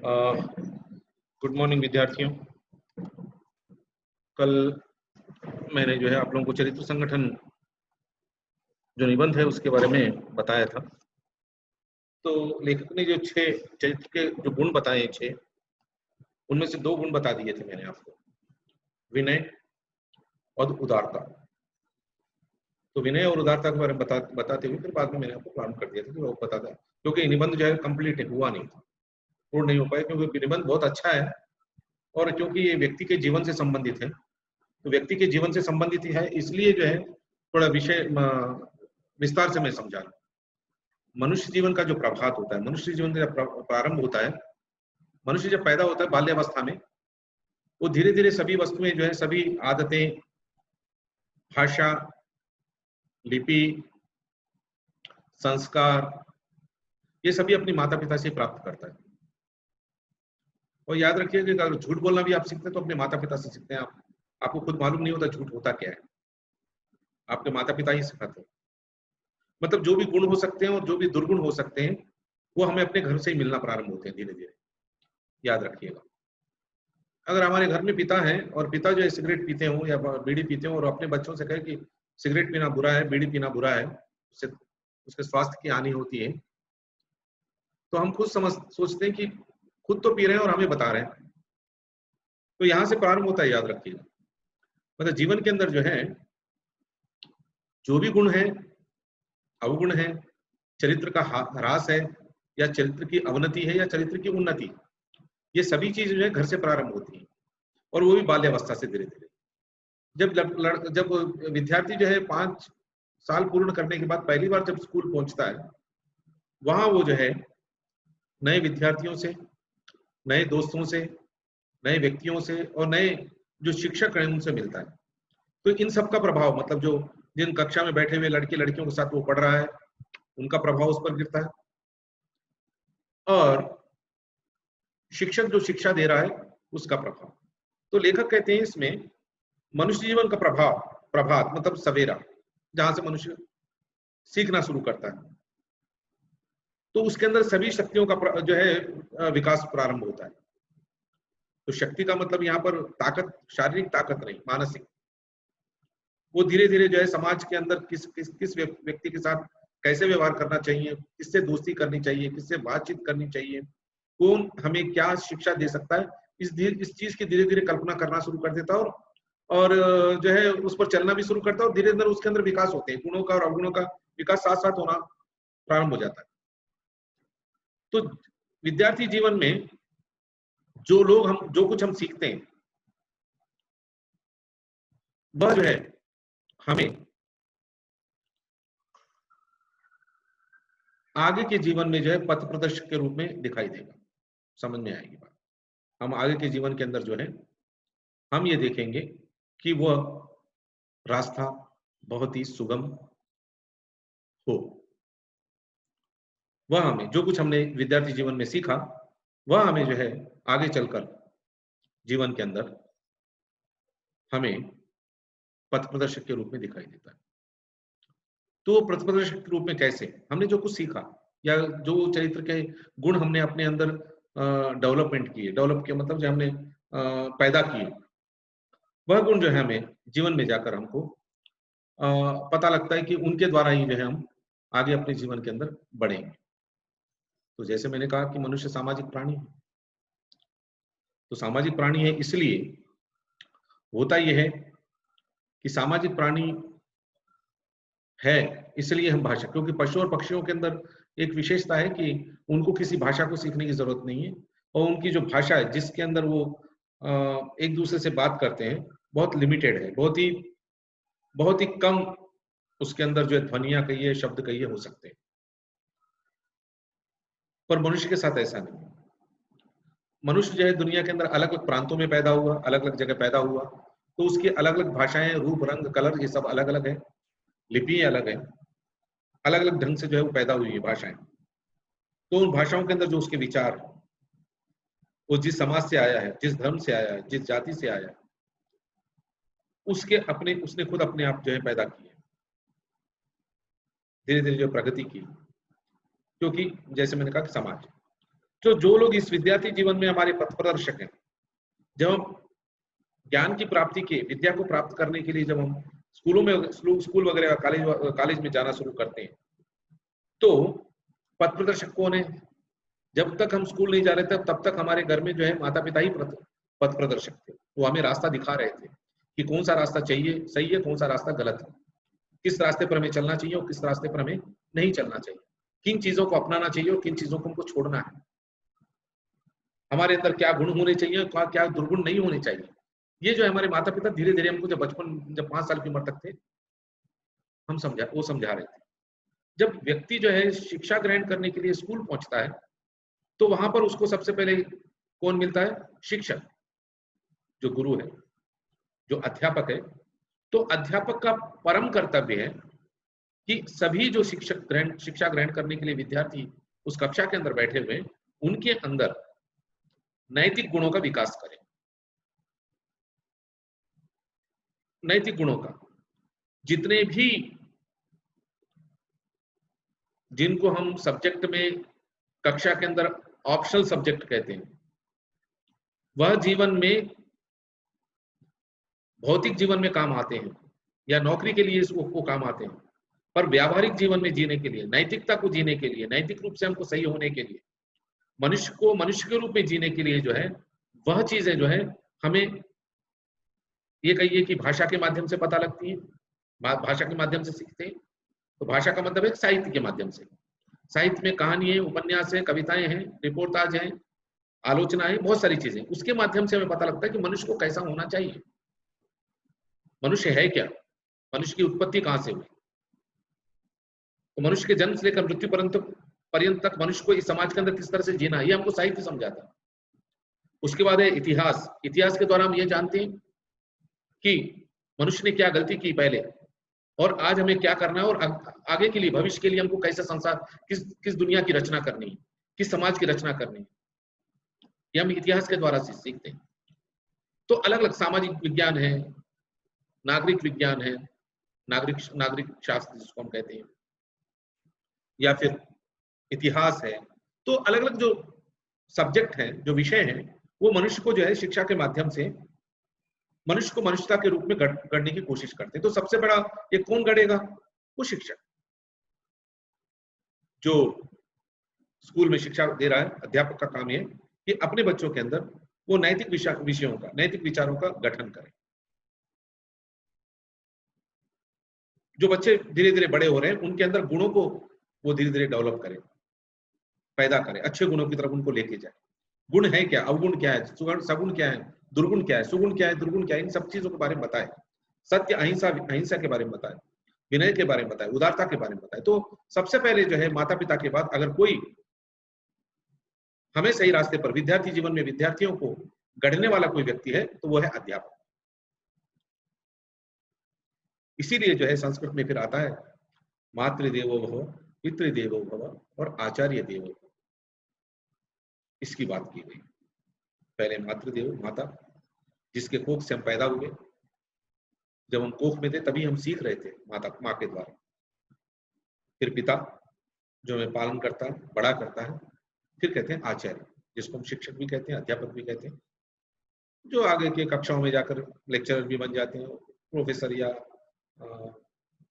Good morning विद्यार्थियों। कल मैंने जो है आप लोगों को चरित्र संगठन जो निबंध है उसके बारे में बताया था। तो लेखक ने जो 6 चरित्र के जो गुण बताए 6, उनमें से 2 गुण बता दिए थे मैंने आपको, विनय और उदारता। तो विनय और उदारता के बारे में बताते हुए फिर बाद में मैंने आपको प्रारंभ कर दिया था कि वो बताता, क्योंकि निबंध जो है कंप्लीट हुआ नहीं था, पूर्ण नहीं हो पाया, क्योंकि निबंध बहुत अच्छा है और क्योंकि ये व्यक्ति के जीवन से संबंधित है, तो व्यक्ति के जीवन से संबंधित है, इसलिए जो है थोड़ा विषय विस्तार से मैं समझा रहा हूं। मनुष्य जीवन का जो प्रभात होता है, मनुष्य जीवन का प्रारंभ होता है, मनुष्य जब पैदा होता है बाल्यावस्था में, वो धीरे धीरे सभी वस्तुएं जो है, सभी आदतें, भाषा, लिपि, संस्कार, ये सभी अपने माता पिता से प्राप्त करता है। और याद रखिए कि अगर झूठ बोलना भी आप सीखते हैं तो अपने माता पिता से सीखते हैं। आपको खुद मालूम नहीं होता झूठ होता क्या है, आपके माता पिता ही सिखाते हैं। मतलब जो भी गुण हो सकते हैं और जो भी दुर्गुण हो सकते हैं, वो हमें अपने घर से ही मिलना प्रारंभ होते हैं धीरे धीरे, याद रखिएगा। अगर हमारे घर में पिता है और पिता जो है सिगरेट पीते हो या बीड़ी पीते हो और अपने बच्चों से कहे कि सिगरेट पीना बुरा है, बीड़ी पीना बुरा है, उससे उसके स्वास्थ्य की हानि होती है, तो हम खुद सोचते हैं कि खुद तो पी रहे हैं और हमें बता रहे हैं। तो यहां से प्रारंभ होता है, याद रखिएगा। मतलब जीवन के अंदर जो है, जो भी गुण है, अवगुण है, चरित्र का ह्रास है या चरित्र की अवनति है या चरित्र की उन्नति, ये सभी चीज जो है घर से प्रारंभ होती है, और वो भी बाल्यावस्था से धीरे धीरे। जब विद्यार्थी जो है 5 साल पूर्ण करने के बाद पहली बार जब स्कूल पहुंचता है, वहां वो जो है नए विद्यार्थियों से, नए दोस्तों से, नए व्यक्तियों से और नए जो शिक्षक हैं उनसे मिलता है। तो इन सब का प्रभाव, मतलब जो जिन कक्षा में बैठे हुए लड़के लड़कियों के साथ वो पढ़ रहा है, उनका प्रभाव उस पर गिरता है, और शिक्षक जो शिक्षा दे रहा है उसका प्रभाव। तो लेखक कहते हैं इसमें मनुष्य जीवन का प्रभात मतलब सवेरा, जहां से मनुष्य सीखना शुरू करता है, तो उसके अंदर सभी शक्तियों का जो है विकास प्रारंभ होता है। तो शक्ति का मतलब यहाँ पर ताकत, शारीरिक ताकत नहीं, मानसिक। वो धीरे धीरे जो है समाज के अंदर किस व्यक्ति के साथ कैसे व्यवहार करना चाहिए, किससे दोस्ती करनी चाहिए, किससे बातचीत करनी चाहिए, कौन हमें क्या शिक्षा दे सकता है, इस चीज की धीरे धीरे कल्पना करना शुरू कर देता है, और जो है उस पर चलना भी शुरू करता है, और धीरे धीरे उसके अंदर विकास होते हैं, गुणों का और अवगुणों का विकास साथ साथ होना प्रारंभ हो जाता है। तो विद्यार्थी जीवन में जो कुछ हम सीखते हैं, वह जो है हमें आगे के जीवन में जो है पथ प्रदर्शक के रूप में दिखाई देगा। समझ में आएगी बात। हम आगे के जीवन के अंदर जो है हम ये देखेंगे कि वह रास्ता बहुत ही सुगम हो। वह हमें जो कुछ हमने विद्यार्थी जीवन में सीखा, वह हमें जो है आगे चलकर जीवन के अंदर हमें पथ प्रदर्शक के रूप में दिखाई देता है। तो पथ प्रदर्शक के रूप में कैसे, हमने जो कुछ सीखा या जो चरित्र के गुण हमने अपने अंदर डेवलपमेंट किए, डेवलप किया मतलब जो हमने पैदा किए, वह गुण जो है हमें जीवन में जाकर हमको पता लगता है कि उनके द्वारा ही जो है हम आगे अपने जीवन के अंदर बढ़ेंगे। तो जैसे मैंने कहा कि मनुष्य सामाजिक प्राणी है, तो सामाजिक प्राणी है इसलिए होता यह है कि सामाजिक प्राणी है इसलिए हम भाषा, क्योंकि पशु और पक्षियों के अंदर एक विशेषता है कि उनको किसी भाषा को सीखने की जरूरत नहीं है, और उनकी जो भाषा है जिसके अंदर वो एक दूसरे से बात करते हैं बहुत लिमिटेड है, बहुत ही कम उसके अंदर जो है ध्वनियां कहिए, शब्द कहिए हो सकते हैं। पर मनुष्य के साथ ऐसा नहीं। मनुष्य जो है दुनिया के अंदर अलग अलग प्रांतों में पैदा हुआ, अलग अलग जगह पैदा हुआ, तो उसकी अलग अलग भाषाएं, रूप, रंग, कलर, ये सब अलग अलग है, लिपि अलग है, अलग अलग ढंग से जो है वो पैदा हुई है भाषाएं। तो उन भाषाओं के अंदर जो उसके विचार, वो जिस समाज से आया है, जिस धर्म से आया है, जिस जाति से आया है, उसने खुद अपने आप जो है पैदा किए, धीरे धीरे जो प्रगति की। क्योंकि जैसे मैंने कहा कि समाज, जो लोग इस विद्यार्थी जीवन में हमारे पथ प्रदर्शक हैं, जब हम ज्ञान की प्राप्ति के, विद्या को प्राप्त करने के लिए जब हम स्कूलों में, स्कूल वगैरह, कॉलेज में जाना शुरू करते हैं, तो पथ प्रदर्शक कौन है? जब तक हम स्कूल नहीं जा रहे थे तब तक हमारे घर में जो है माता पिता ही पथ प्रदर्शक थे। वो हमें रास्ता दिखा रहे थे कि कौन सा रास्ता चाहिए, सही है, कौन सा रास्ता गलत है, किस रास्ते पर हमें चलना चाहिए और किस रास्ते पर हमें नहीं चलना चाहिए, किन चीजों को अपनाना चाहिए और किन चीजों को हमको छोड़ना है, हमारे अंदर क्या गुण होने चाहिए, क्या दुर्गुण नहीं होने चाहिए। ये जो है हमारे माता पिता धीरे धीरे हमको जब 5 साल की उम्र तक थे, वो समझा रहे थे। जब व्यक्ति जो है शिक्षा ग्रहण करने के लिए स्कूल पहुंचता है, तो वहां पर उसको सबसे पहले कौन मिलता है? शिक्षक, जो गुरु है, जो अध्यापक है। तो अध्यापक का परम कर्तव्य है कि सभी जो शिक्षा ग्रहण करने के लिए विद्यार्थी उस कक्षा के अंदर बैठे हुए, उनके अंदर नैतिक गुणों का विकास करें। नैतिक गुणों का, जितने भी, जिनको हम सब्जेक्ट में कक्षा के अंदर ऑप्शनल सब्जेक्ट कहते हैं, वह जीवन में, भौतिक जीवन में काम आते हैं या नौकरी के लिए वो काम आते हैं, पर व्यावहारिक जीवन में जीने के लिए, नैतिकता को जीने के लिए, नैतिक रूप से हमको सही होने के लिए, मनुष्य को मनुष्य के रूप में जीने के लिए जो है, वह चीजें जो है हमें, ये कहिए कि भाषा के माध्यम से पता लगती है, भाषा के माध्यम से सीखते हैं। तो भाषा का मतलब है साहित्य के माध्यम से। साहित्य में कहानी है, उपन्यास है, कविताएं हैं, रिपोर्टाज है, आलोचना है, बहुत सारी चीजें, उसके माध्यम से हमें पता लगता है कि मनुष्य को कैसा होना चाहिए, मनुष्य है क्या, मनुष्य की उत्पत्ति कहां से हुई। तो मनुष्य के जन्म से लेकर मृत्यु पर्यंत तक मनुष्य को इस समाज के अंदर किस तरह से जीना है, ये हमको साहित्य समझाता है। उसके बाद है इतिहास। इतिहास के द्वारा हम ये जानते हैं कि मनुष्य ने क्या गलती की पहले, और आज हमें क्या करना है, और आगे के लिए, भविष्य के लिए हमको कैसे संसार, किस दुनिया की रचना करनी है, किस समाज की रचना करनी है, ये हम इतिहास के द्वारा से सीखते हैं। तो अलग अलग सामाजिक विज्ञान है, नागरिक विज्ञान है, नागरिक शास्त्र जिसको हम कहते हैं, या फिर इतिहास है। तो अलग अलग जो सब्जेक्ट हैं, जो विषय हैं, वो मनुष्य को जो है शिक्षा के माध्यम से मनुष्य को मनुष्यता के रूप में गढ़ने की कोशिश करते हैं। तो सबसे बड़ा ये कौन गढ़ेगा? वो शिक्षक, जो स्कूल में शिक्षा दे रहा है। अध्यापक का काम है कि अपने बच्चों के अंदर वो नैतिक विषयों का, नैतिक विचारों का गठन करें। जो बच्चे धीरे धीरे बड़े हो रहे हैं, उनके अंदर गुणों को वो धीरे धीरे डेवलप करें, पैदा करें, अच्छे गुणों की तरफ उनको लेके जाए। गुण है क्या, अवगुण क्या है, सगुण क्या है, दुर्गुण क्या है, सुगुण क्या है, दुर्गुण क्या है, इन सब चीजों के बारे में बताए। सत्य, अहिंसा के बारे में बताए, विनय के बारे में बताए, उदारता के बारे में बताए। तो सबसे पहले जो है माता पिता के बाद अगर कोई हमें सही रास्ते पर, विद्यार्थी जीवन में विद्यार्थियों को गढ़ने वाला कोई व्यक्ति है, तो वो है अध्यापक। इसीलिए जो है संस्कृत में फिर आता है मातृदेवो भव, पितृदेवो भव और आचार्य देवो भव। इसकी बात की गई। पहले मातृदेव, माता, जिसके कोख से हम पैदा हुए, जब हम कोख में थे तभी हम सीख रहे थे माँ के द्वारा। फिर पिता, जो हमें पालन करता है, बड़ा करता है। फिर कहते हैं आचार्य, जिसको हम शिक्षक भी कहते हैं, अध्यापक भी कहते हैं, जो आगे के कक्षाओं में जाकर लेक्चरर भी बन जाते हैं, प्रोफेसर या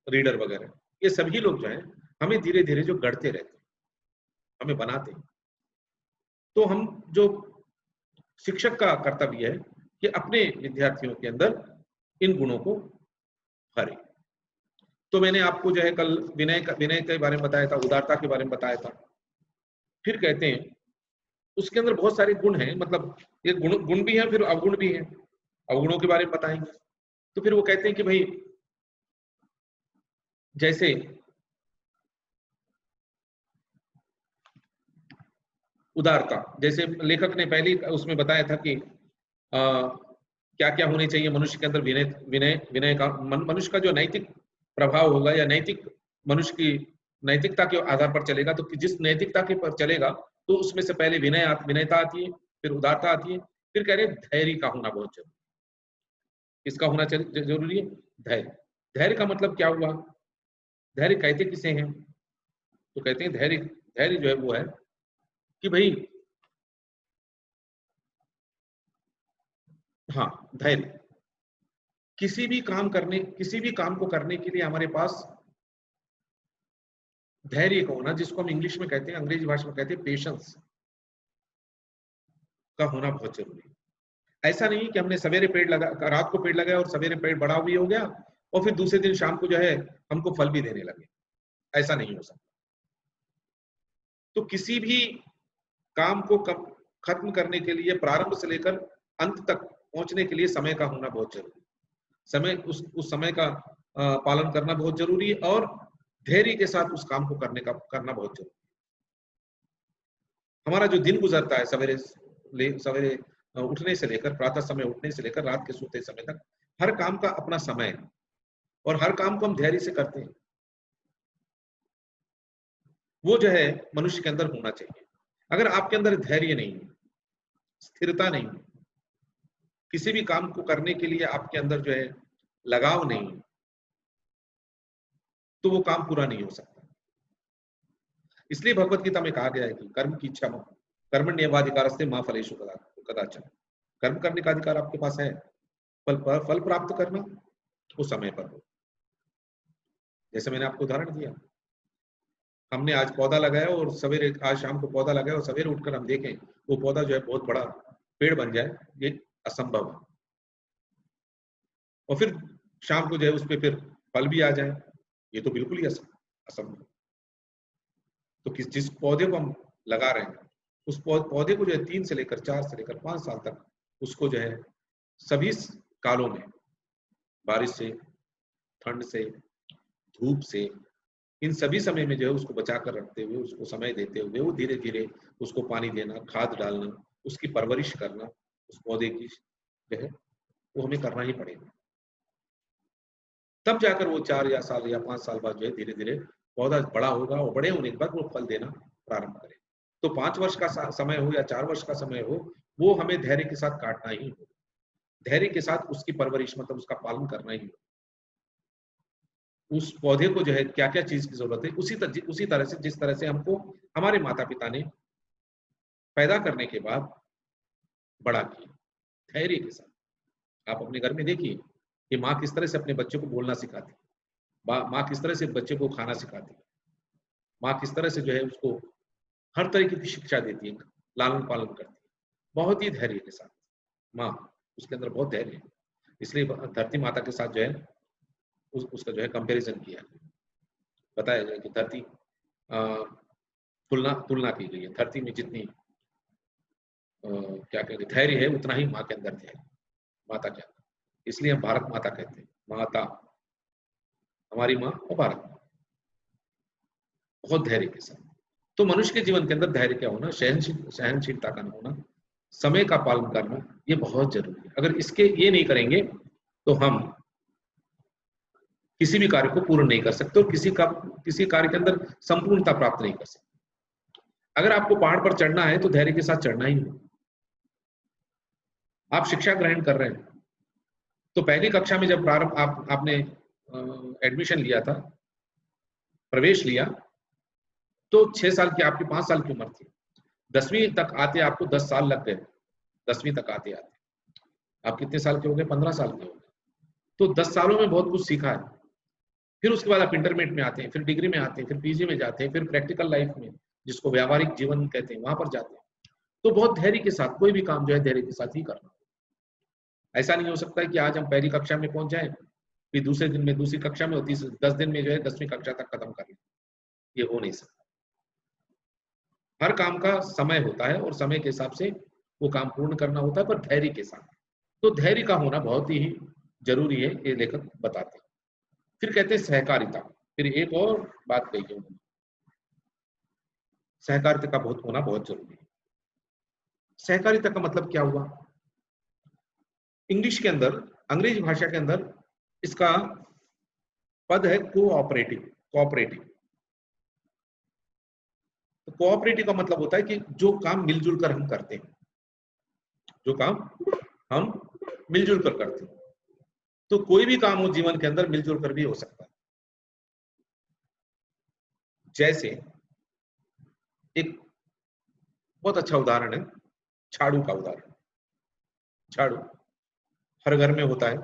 रीडर वगैरह। ये सभी लोग जो हैं हमें धीरे धीरे जो गढ़ते रहते हैं, हमें बनाते हैं। तो हम, जो शिक्षक का कर्तव्य है कि अपने विद्यार्थियों के अंदर इन गुणों को भरे। तो मैंने आपको जो है कल विनय के बारे में बताया था, उदारता के बारे में बताया था। फिर कहते हैं उसके अंदर बहुत सारे गुण हैं, मतलब ये गुण भी हैं, फिर अवगुण भी हैं। अवगुणों के बारे में बताएंगे। तो फिर वो कहते हैं कि भाई, जैसे उदारता, जैसे लेखक ने पहले उसमें बताया था कि क्या क्या होने चाहिए मनुष्य के अंदर। विनय विनय विनय का, मनुष्य का जो नैतिक प्रभाव होगा, या नैतिक, मनुष्य की नैतिकता के आधार पर चलेगा। तो जिस नैतिकता के पर चलेगा, तो उसमें से पहले विनयता आती है, फिर उदारता आती है, फिर कह रहे धैर्य का होना बहुत जरूरी। किसका होना जरूरी है? धैर्य। धैर्य का मतलब क्या हुआ? धैर्य कहते किसे हैं? तो कहते हैं धैर्य जो है वो है कि भाई हाँ, धैर्य। किसी भी काम को करने के लिए हमारे पास धैर्य का होना, जिसको हम इंग्लिश में कहते हैं, अंग्रेजी भाषा में कहते हैं पेशेंस, का होना बहुत जरूरी है। ऐसा नहीं कि हमने सवेरे पेड़ लगा, रात को पेड़ लगाया और सवेरे पेड़ बड़ा भी हो गया और फिर दूसरे दिन शाम को जो है हमको फल भी देने लगे। ऐसा नहीं हो सकता। तो किसी भी काम को खत्म करने के लिए, प्रारंभ से लेकर अंत तक पहुंचने के लिए समय का होना बहुत जरूरी है। समय, उस समय का पालन करना बहुत जरूरी है और धैर्य के साथ उस काम को करना बहुत जरूरी है। हमारा जो दिन गुजरता है सवेरे उठने से लेकर, प्रातः समय उठने से लेकर रात के सोते समय तक, हर काम का अपना समय है और हर काम को हम धैर्य से करते हैं। वो जो है मनुष्य के अंदर होना चाहिए। अगर आपके अंदर धैर्य नहीं है, स्थिरता नहीं है, किसी भी काम को करने के लिए आपके अंदर जो है लगाव नहीं है, तो वो काम पूरा नहीं हो सकता। इसलिए भगवत गीता में कहा गया है कि कर्म की इच्छा, कर्मण्येवाधिकारस्ते मा फलेषु कदाचन। कर्म करने का अधिकार आपके पास है, फल प्राप्त करना वो समय पर हो। जैसे मैंने आपको उदाहरण दिया, हमने आज पौधा लगाया और सवेरे, आज शाम को पौधा लगाया और सवेरे उठकर हम देखें वो पौधा जो है बहुत बड़ा पेड़ बन जाए, ये असंभव है। और फिर शाम को जो है उस पर फिर फल भी आ जाए, ये तो बिल्कुल ही असंभव। तो जिस पौधे को हम लगा रहे हैं, उस पौधे को जो है 3 से लेकर 4 से लेकर 5 साल तक उसको जो है सभी कालों में, बारिश से, ठंड से, धूप से, इन सभी समय में जो है उसको बचा कर रखते हुए, उसको समय देते हुए, वो धीरे धीरे उसको पानी देना, खाद डालना, उसकी परवरिश करना, उस पौधे की जो है वो हमें करना ही पड़ेगा। तब जाकर वो 4 या साल या 5 साल बाद जो है धीरे धीरे पौधा बड़ा होगा और बड़े होने के बाद वो फल देना प्रारंभ करेगा। तो 5 वर्ष का समय हो या 4 वर्ष का समय हो, वो हमें धैर्य के साथ काटना ही हो, धैर्य के साथ उसकी परवरिश, मतलब उसका पालन करना ही हो। उस पौधे को जो है क्या क्या चीज की जरूरत है, उसी तरह से, जिस तरह से हमको हमारे माता पिता ने पैदा करने के बाद बड़ा किया, धैर्य के साथ। आप अपने घर में देखिए कि माँ किस तरह से अपने बच्चे को बोलना सिखाती है, माँ किस तरह से बच्चे को खाना सिखाती है, माँ किस तरह से जो है उसको हर तरीके की शिक्षा देती है, लालन पालन करती है, बहुत ही धैर्य के साथ। माँ, उसके अंदर बहुत धैर्य है। इसलिए धरती माता के साथ जो है उसका जो है कंपैरिजन किया, बताया जाए कि धरती तुलना की गई है, धरती में जितनी क्या कहते हैं धैर्य है, उतना ही माँ के अंदर धैर्य, माता के अंदर। इसलिए हम भारत माता कहते हैं, माता, हमारी माँ और भारत माँ, बहुत धैर्य के साथ। तो मनुष्य के जीवन के अंदर धैर्य क्या होना, सहनशीलता का होना, समय का पालन करना, ये बहुत जरूरी है। अगर इसके ये नहीं करेंगे तो हम किसी भी कार्य को पूर्ण नहीं कर सकते और किसी कार्य के अंदर संपूर्णता प्राप्त नहीं कर सकते। अगर आपको पहाड़ पर चढ़ना है तो धैर्य के साथ चढ़ना ही हो। आप शिक्षा ग्रहण कर रहे हैं तो पहली कक्षा में जब प्रारंभ आपने एडमिशन लिया था, प्रवेश लिया, तो 6 साल की, आपकी 5 साल की उम्र थी। 10वीं तक आते आपको 10 साल लग गए। 10वीं तक आते आप कितने साल के हो गए? 15 साल के हो गए। तो 10 सालों में बहुत कुछ सीखा है। फिर उसके बाद आप इंटरमीडिएट में आते हैं, फिर डिग्री में आते हैं, फिर पीजी में जाते हैं, फिर प्रैक्टिकल लाइफ में, जिसको व्यावहारिक जीवन कहते हैं, वहां पर जाते हैं। तो बहुत धैर्य के साथ कोई भी काम जो है धैर्य के साथ ही करना। ऐसा नहीं हो सकता है कि आज हम पहली कक्षा में पहुंच जाए, फिर दूसरे दिन में दूसरी कक्षा में, और 10 दिन में जो है 10वीं कक्षा तक खत्म कर लें। ये हो नहीं सकता। हर काम का समय होता है और समय के हिसाब से वो काम पूर्ण करना होता है, पर धैर्य के साथ। तो धैर्य का होना बहुत ही जरूरी है, ये लेखक बताते हैं। फिर कहते हैं सहकारिता। फिर एक और बात कही है उन्होंने, सहकारिता का बहुत होना बहुत जरूरी है। सहकारिता का मतलब क्या हुआ? इंग्लिश के अंदर, अंग्रेजी भाषा के अंदर इसका पद है कोऑपरेटिव। कोऑपरेटिव, तो कोऑपरेटिव का मतलब होता है कि जो काम मिलजुल कर हम करते हैं, जो काम हम मिलजुल कर करते हैं। तो कोई भी काम हो जीवन के अंदर मिलजुल कर भी हो सकता है। जैसे एक बहुत अच्छा उदाहरण है झाड़ू का उदाहरण। झाड़ू, हर घर में होता है,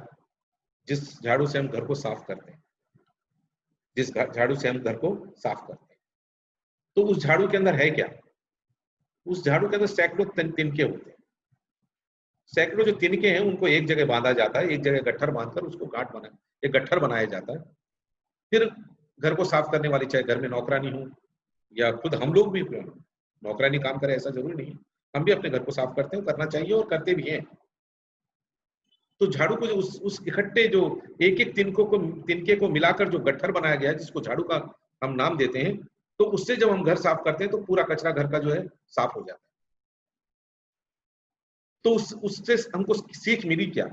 जिस झाड़ू से हम घर को साफ करते हैं, जिस झाड़ू से हम घर को साफ करते हैं, तो उस झाड़ू के अंदर है क्या? उस झाड़ू के अंदर सैकड़ों तिनके होते हैं। सैकड़ों जो तिनके हैं उनको एक जगह बांधा जाता है, एक जगह गट्ठर बांधकर उसको गांठ बना, एक गट्ठर बनाया जाता है। फिर घर को साफ करने वाली, चाहे घर में नौकरानी हो या खुद हम लोग भी, नौकरानी काम करे ऐसा जरूरी नहीं है, हम भी अपने घर को साफ करते हैं, करना चाहिए और करते भी हैं। तो झाड़ू को जो उस इकट्ठे जो एक एक तिनके को मिलाकर जो गट्ठर बनाया गया है, जिसको झाड़ू का हम नाम देते हैं, तो उससे जब हम घर साफ करते हैं तो पूरा कचरा घर का जो है साफ हो जाता है। तो उससे हमको सीख मिली क्या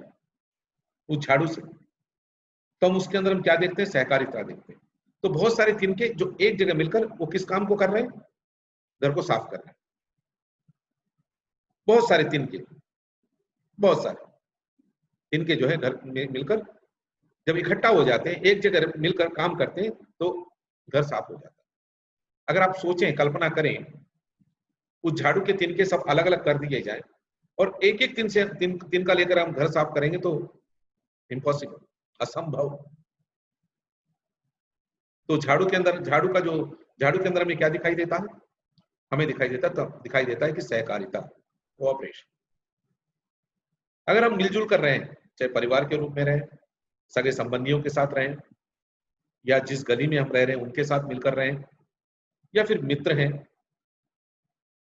उस झाड़ू से? तो हम उसके अंदर हम क्या देखते हैं? सहकारिता देखते हैं। तो बहुत सारे तिनके जो एक जगह मिलकर वो किस काम को कर रहे हैं? घर को साफ कर रहे हैं। बहुत सारे तिनके, बहुत सारे तिनके जो है घर में मिलकर जब इकट्ठा हो जाते हैं, एक जगह मिलकर काम करते हैं, तो घर साफ हो जाता है। अगर आप सोचें, कल्पना करें, उस झाड़ू के तिनके सब अलग अलग कर दिए जाए और एक एक तिनका लेकर हम घर साफ करेंगे तो इम्पॉसिबल, असंभव। तो झाड़ू के अंदर हमें क्या दिखाई देता है? हमें दिखाई देता है कि सहकारिता, कोऑपरेशन। अगर हम मिलजुल कर रहे हैं, चाहे परिवार के रूप में रहें, सगे संबंधियों के साथ रहें, या जिस गली में हम रह रहे हैं उनके साथ मिलकर रहें, या फिर मित्र हैं,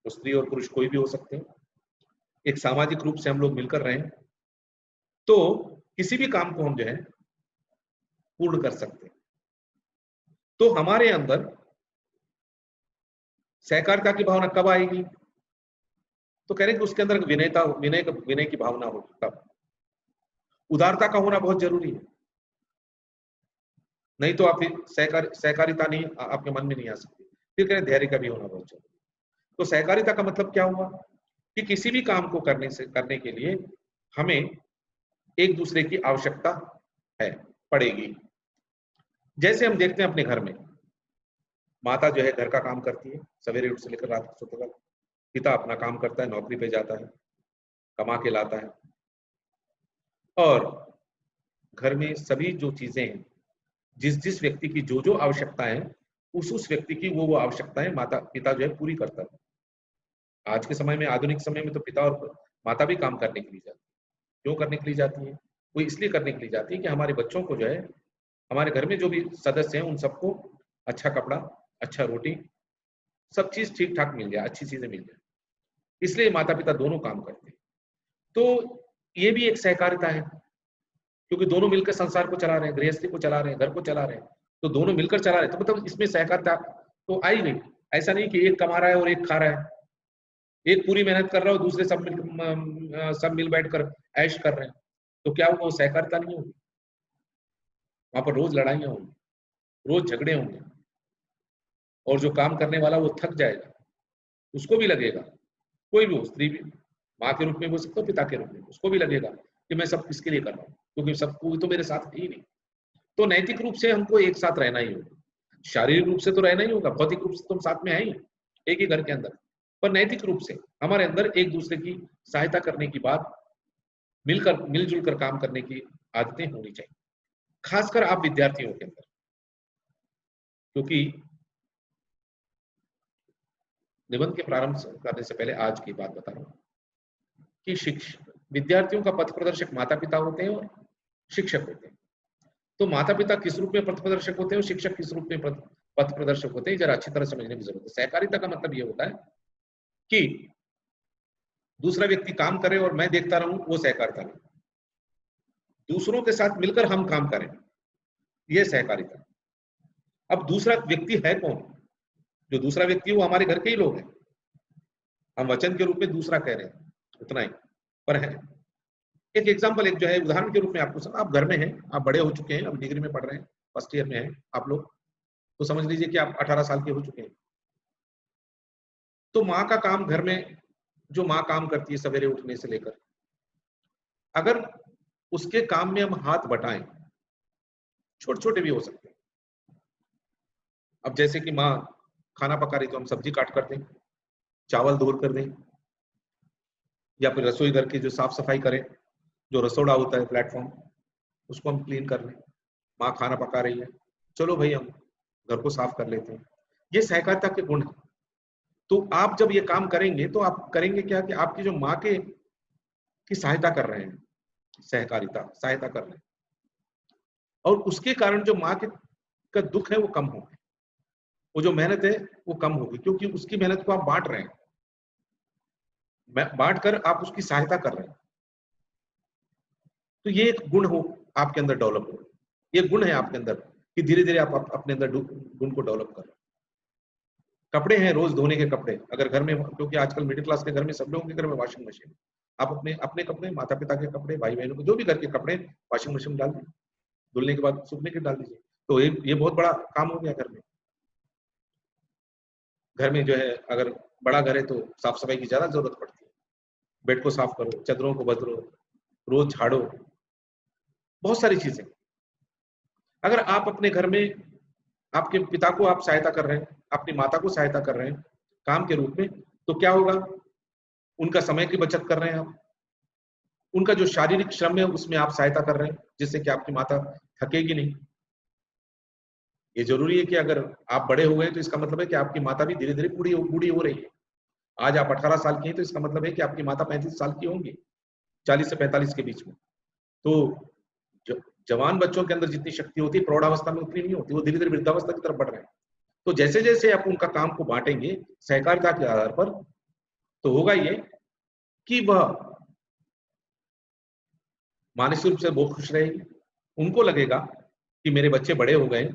तो स्त्री और पुरुष कोई भी हो सकते हैं, एक सामाजिक रूप से हम लोग मिलकर रहें, तो किसी भी काम को हम जो है पूर्ण कर सकते हैं। तो हमारे अंदर सहकारिता की भावना कब आएगी? तो कह रहे हैं कि उसके अंदर विनय की भावना होगी। तब उदारता का होना बहुत जरूरी है, नहीं तो आप सहकारिता नहीं आपके मन में नहीं आ सकती। फिर कह रहे धैर्य का भी होना बहुत जरूरी है। तो सहकारिता का मतलब क्या हुआ? कि किसी भी काम को करने के लिए हमें एक दूसरे की आवश्यकता है, पड़ेगी। जैसे हम देखते हैं अपने घर में, माता जो है घर का काम करती है, सवेरे उठ से लेकर रात सोते तक। पिता अपना काम करता है, नौकरी पे जाता है, कमा के लाता है। और घर में सभी जो चीजें हैं, जिस जिस व्यक्ति की जो जो आवश्यकताएं हैं, उस व्यक्ति की वो आवश्यकताएं माता पिता जो है पूरी करता है। आज के समय में, आधुनिक समय में, तो पिता और माता भी काम करने के लिए जाती है। क्यों करने के लिए जाती है? वो इसलिए करने के लिए जाती है कि हमारे बच्चों को जो है, हमारे घर में जो भी सदस्य हैं उन सबको अच्छा कपड़ा, अच्छा रोटी, सब चीज ठीक ठाक मिल जाए, अच्छी चीजें मिल जाए। इसलिए माता पिता दोनों काम करते हैं। तो ये भी एक सहकारिता है, क्योंकि दोनों मिलकर संसार को चला रहे हैं, गृहस्थी को चला रहे हैं, घर को चला रहे हैं, तो दोनों मिलकर चला रहे हैं। तो मतलब इसमें सहकारिता तो आई नहीं। ऐसा नहीं कि एक कमा रहा है और एक खा रहा है, एक पूरी मेहनत कर रहा है और दूसरे सब मिल बैठकर ऐश कर रहे हैं, तो क्या वो सहकारिता नहीं होगी? वहां पर रोज लड़ाइयां होंगी, रोज झगड़े होंगे, और जो काम करने वाला वो थक जाएगा, उसको भी लगेगा, कोई भी हो, स्त्री भी, माँ के रूप में हो सकता है, पिता के रूप में, उसको भी लगेगा कि मैं सब किसके लिए कर रहा हूँ, क्योंकि सबको तो मेरे साथ है ही नहीं। तो नैतिक रूप से हमको एक साथ रहना ही होगा, शारीरिक रूप से तो रहना ही होगा, भौतिक रूप से तुम साथ में है ही एक ही घर के अंदर, पर नैतिक रूप से हमारे अंदर एक दूसरे की सहायता करने की बात, मिलजुल कर काम करने की आदतें होनी चाहिए, खासकर आप विद्यार्थियों के अंदर। क्योंकि निबंध के प्रारंभ करने से पहले आज की बात बता रहा हूं कि विद्यार्थियों का पथ प्रदर्शक माता पिता होते हैं और शिक्षक होते हैं। तो माता पिता किस रूप में पथ प्रदर्शक होते हैं और शिक्षक किस रूप में पथ प्रदर्शक होते हैं, जरा अच्छी तरह समझने की जरूरत है। सहकारिता का मतलब ये होता है कि दूसरा व्यक्ति काम करे और मैं देखता रहूं, वो सहकारिता नहीं। दूसरों के साथ मिलकर हम काम करें, यह सहकारिता। अब दूसरा व्यक्ति है कौन? जो दूसरा व्यक्ति वो हमारे घर के ही लोग हैं, हम वचन के रूप में दूसरा कह रहे हैं, उतना ही पर है। एक एग्जांपल, एक जो है उदाहरण के रूप में आपको, आप घर में हैं, आप बड़े हो चुके हैं, अब डिग्री में पढ़ रहे हैं, फर्स्ट ईयर में हैं आप लोग, तो समझ लीजिए कि आप 18 साल के हो चुके हैं। तो माँ का काम घर में, जो माँ काम करती है सवेरे उठने से लेकर, अगर उसके काम में हम हाथ बटाएं, छोटे छोटे भी हो सकते हैं। अब जैसे कि माँ खाना पका रही तो हम सब्जी काट कर दें, चावल धो कर दें, या फिर रसोई घर की जो साफ सफाई करें, जो रसोड़ा होता है प्लेटफॉर्म, उसको हम क्लीन कर लें। माँ खाना पका रही है, चलो भाई हम घर को साफ कर लेते हैं। ये सहकारिता के गुण है। तो आप जब ये काम करेंगे तो आप करेंगे क्या कि आपकी जो माँ के की सहायता कर रहे हैं, सहकारिता सहायता कर रहे हैं, और उसके कारण जो माँ के का दुख है वो कम होगा, वो जो मेहनत है वो कम होगी, क्योंकि उसकी मेहनत को आप बांट रहे हैं, बांट कर आप उसकी सहायता कर रहे हैं। तो ये एक गुण हो आपके अंदर डेवलप हो, ये गुण है आपके अंदर कि धीरे धीरे आप अपने अंदर गुण को डेवलप कर रहे हैं। कपड़े हैं रोज धोने के कपड़े, अगर घर में, क्योंकि आजकल मिडिल क्लास के घर में, सब लोगों के घर में वॉशिंग मशीन, आप अपने अपने कपड़े, माता पिता के कपड़े, भाई बहनों के, जो भी घर के कपड़े वॉशिंग मशीन में डाल दीजिए, धुलने के बाद सूखने के डाल दीजिए। तो ये बहुत बड़ा काम हो गया घर में। घर में जो है अगर बड़ा घर है तो साफ सफाई की ज्यादा जरूरत पड़ती है। बेड को साफ करो, चादरों को बदलो, रोज झाड़ो, बहुत सारी चीजें। अगर आप अपने घर में आपके पिता को आप सहायता कर रहे हैं, अपनी माता को सहायता कर रहे हैं काम के रूप में, तो क्या होगा, उनका समय की बचत कर रहे हैं आप, उनका जो शारीरिक श्रम है उसमें आप सहायता कर रहे हैं, जिससे कि आपकी माता थकेगी नहीं। ये जरूरी है कि अगर आप बड़े हो गए तो इसका मतलब है कि आपकी माता भी धीरे धीरे बूढ़ी हो रही है। आज आप 18 साल की हैं तो इसका मतलब है कि आपकी माता 35 साल की होंगी, 40 से 45 के बीच में। तो जवान बच्चों के अंदर जितनी शक्ति होती है प्रौढ़ावस्था में उतनी नहीं होती, वो धीरे धीरे वृद्धावस्था की तरफ बढ़ रहे हैं। तो जैसे जैसे आप उनका काम को बांटेंगे सहकारिता के आधार पर, तो होगा ये कि वह मानसिक रूप से बहुत खुश रहेगी। उनको लगेगा कि मेरे बच्चे बड़े हो गए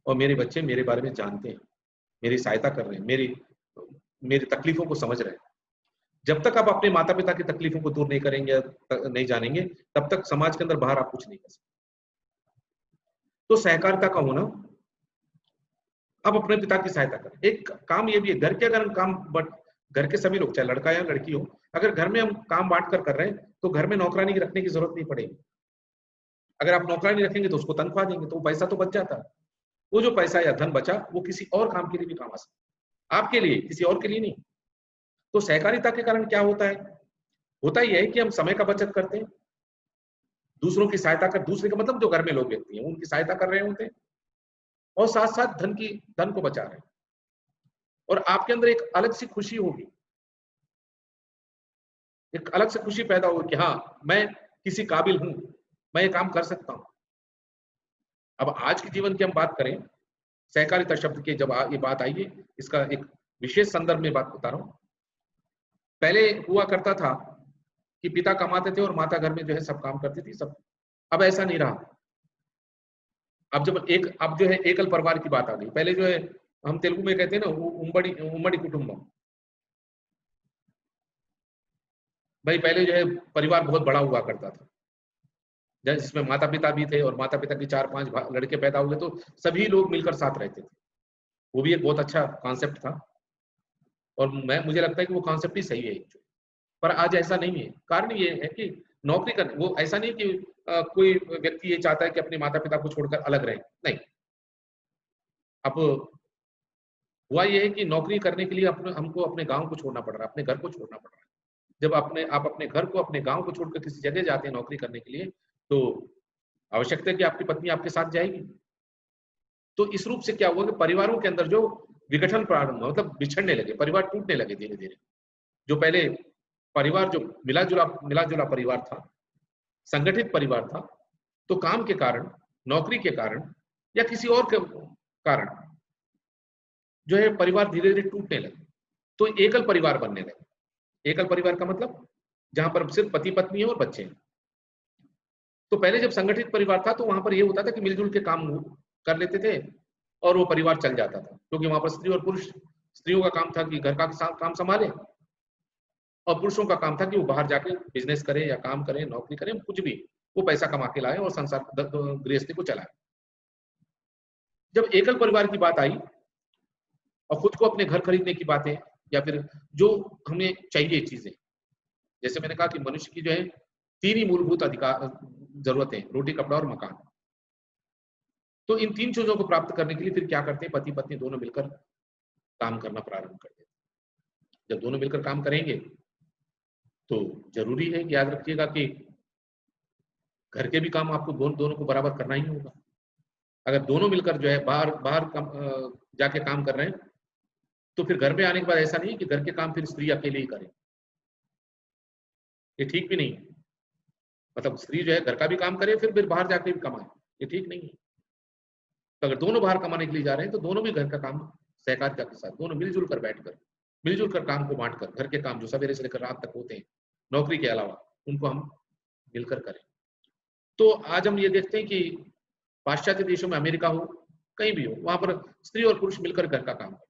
और मेरे बच्चे मेरे बारे में जानते हैं, मेरी सहायता कर रहे हैं, मेरी तकलीफों को समझ रहे हैं। जब तक आप अपने माता पिता की तकलीफों को दूर नहीं करेंगे, नहीं जानेंगे, तब तक समाज के अंदर बाहर आप कुछ नहीं कर सकते। तो सहकारिता का होना, आप अपने पिता की सहायता करें। एक काम ये भी है, घर के अगर हम काम बट घर के सभी लोग, चाहे लड़का या लड़की हो, अगर घर में हम काम बांट कर रहे हैं तो घर में नौकरानी रखने की जरूरत नहीं पड़ेगी। अगर आप नौकरानी रखेंगे तो उसको तनख्वाह देंगे, तो पैसा तो बच जाता है। वो जो पैसा या धन बचा वो किसी और काम के लिए भी काम आ सकता है, आपके लिए, किसी और के लिए नहीं। तो सहकारिता के कारण क्या होता है, होता ही है कि हम समय का बचत करते हैं, दूसरों की सहायता कर, दूसरे का मतलब जो घर में लोग व्यक्ति हैं उनकी सहायता कर रहे होते हैं, और साथ साथ धन को बचा रहे हैं, और आपके अंदर एक अलग सी खुशी होगी, एक अलग से खुशी पैदा होगी कि हाँ मैं किसी काबिल हूं, मैं ये काम कर सकता हूं। अब आज के जीवन की हम बात करें, सहकारिता शब्द के जब ये बात आई है, इसका एक विशेष संदर्भ में बात बता रहा हूं। पहले हुआ करता था कि पिता कमाते थे और माता घर में जो है सब काम करती थी सब। अब ऐसा नहीं रहा। अब जो है एकल परिवार की बात आ गई। पहले जो है हम तेलुगु में कहते हैं ना, उम्बड़ी उम्मड़ी कुटुंबम। भाई पहले जो है परिवार बहुत बड़ा हुआ करता था, जिसमें माता पिता भी थे और माता पिता की 4-5 लड़के पैदा हुए तो सभी लोग मिलकर साथ रहते थे। वो भी एक बहुत अच्छा कॉन्सेप्ट था, और मुझे लगता है कि वो कॉन्सेप्ट ही सही है। पर आज ऐसा नहीं है। कारण ये है कि नौकरी कर, वो ऐसा नहीं कि कोई व्यक्ति ये चाहता है कि अपने माता पिता को छोड़कर अलग रहे, नहीं। अब हुआ ये है कि नौकरी करने के लिए हमको अपने गांव को छोड़ना पड़ रहा है, अपने घर को छोड़ना पड़ रहा है। जब आप अपने घर को, अपने गांव को छोड़कर किसी जगह जाते हैं नौकरी करने के लिए, तो आवश्यकता है कि आपकी पत्नी आपके साथ जाएगी। तो इस रूप से क्या हुआ कि परिवारों के अंदर जो विघटन प्रारंभ हुआ, मतलब बिछड़ने लगे, परिवार टूटने लगे धीरे धीरे। जो पहले परिवार जो मिला जुला परिवार था, संगठित परिवार था, तो काम के कारण, नौकरी के कारण या किसी और के कारण जो है परिवार धीरे धीरे टूटने लगे, तो एकल परिवार बनने लगे। एकल परिवार का मतलब जहां पर सिर्फ पति पत्नी है और बच्चे हैं। तो पहले जब संगठित परिवार था तो वहां पर यह होता था कि मिलजुल के काम कर लेते थे और वो परिवार चल जाता था, क्योंकि वहां पर स्त्री और पुरुष, स्त्रियों का काम था कि घर का काम संभाले, और पुरुषों का काम था कि वो बाहर जाके बिजनेस करें या काम करें, नौकरी करें, कुछ भी, वो पैसा कमा के लाए और संसार गृहस्थी को चलाए। जब एकल परिवार की बात आई और खुद को अपने घर खरीदने की बातें, या फिर जो हमें चाहिए चीजें, जैसे मैंने कहा कि मनुष्य की जो है 3 ही मूलभूत अधिकार, जरूरतें, रोटी कपड़ा और मकान। तो इन 3 चीजों को प्राप्त करने के लिए फिर क्या करते हैं, पति पत्नी दोनों मिलकर काम करना प्रारंभ कर देते हैं। जब दोनों मिलकर काम करेंगे तो जरूरी है, याद रखिएगा कि घर के भी काम आपको दोनों को बराबर करना ही होगा। अगर दोनों मिलकर जो है बाहर बाहर जाके काम कर रहे हैं, तो फिर घर में आने के बाद ऐसा नहीं है कि घर के काम फिर स्त्री अकेले ही करे, ये ठीक भी नहीं है। मतलब स्त्री जो है घर का भी काम करे फिर बाहर जाके भी कमाए, ये ठीक नहीं है। तो अगर दोनों बाहर कमाने के लिए जा रहे हैं तो दोनों भी घर का काम सहकारिता के साथ दोनों मिलजुल कर बैठकर मिलजुल कर काम को बांटकर घर के काम जो सवेरे से लेकर रात तक होते हैं नौकरी के अलावा उनको हम मिलकर करें। तो आज हम ये देखते हैं कि पाश्चात्य देशों में, अमेरिका हो कहीं भी हो, वहां पर स्त्री और पुरुष मिलकर घर का काम करते,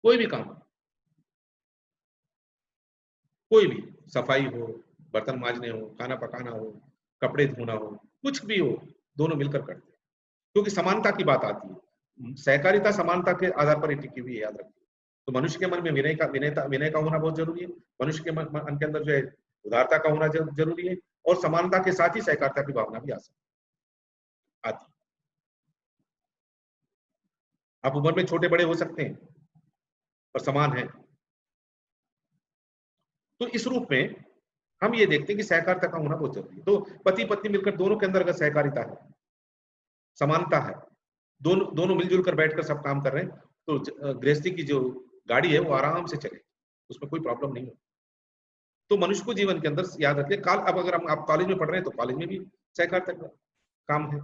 कोई भी काम, कोई भी सफाई हो, बर्तन मांजने हो, खाना पकाना हो, कपड़े धोना हो, कुछ भी हो, दोनों मिलकर करते हैं क्योंकि समानता की बात आती है। सहकारिता समानता के आधार पर टिकी हुई है, याद रखिए। तो मनुष्य के मन में विनय का होना बहुत जरूरी है। मनुष्य के मन के अंदर जो है उदारता का होना जरूरी है, और समानता के साथ ही सहकारिता की भावना भी आती है। आप उम्र में छोटे बड़े हो सकते हैं पर समान है। तो इस रूप में हम ये देखते हैं कि सहकारिता का होना बहुत जरूरी है। तो पति पत्नी मिलकर दोनों के अंदर अगर सहकारिता है, समानता है, दोनों दोनों मिलजुल कर बैठकर सब काम कर रहे हैं, तो गृहस्थी की जो गाड़ी है वो आराम से चले, उसमें कोई प्रॉब्लम नहीं है। तो मनुष्य को जीवन के अंदर याद रखिए, अब अगर हम आप कॉलेज में पढ़ रहे हैं तो कॉलेज में भी सहकारिता का काम है।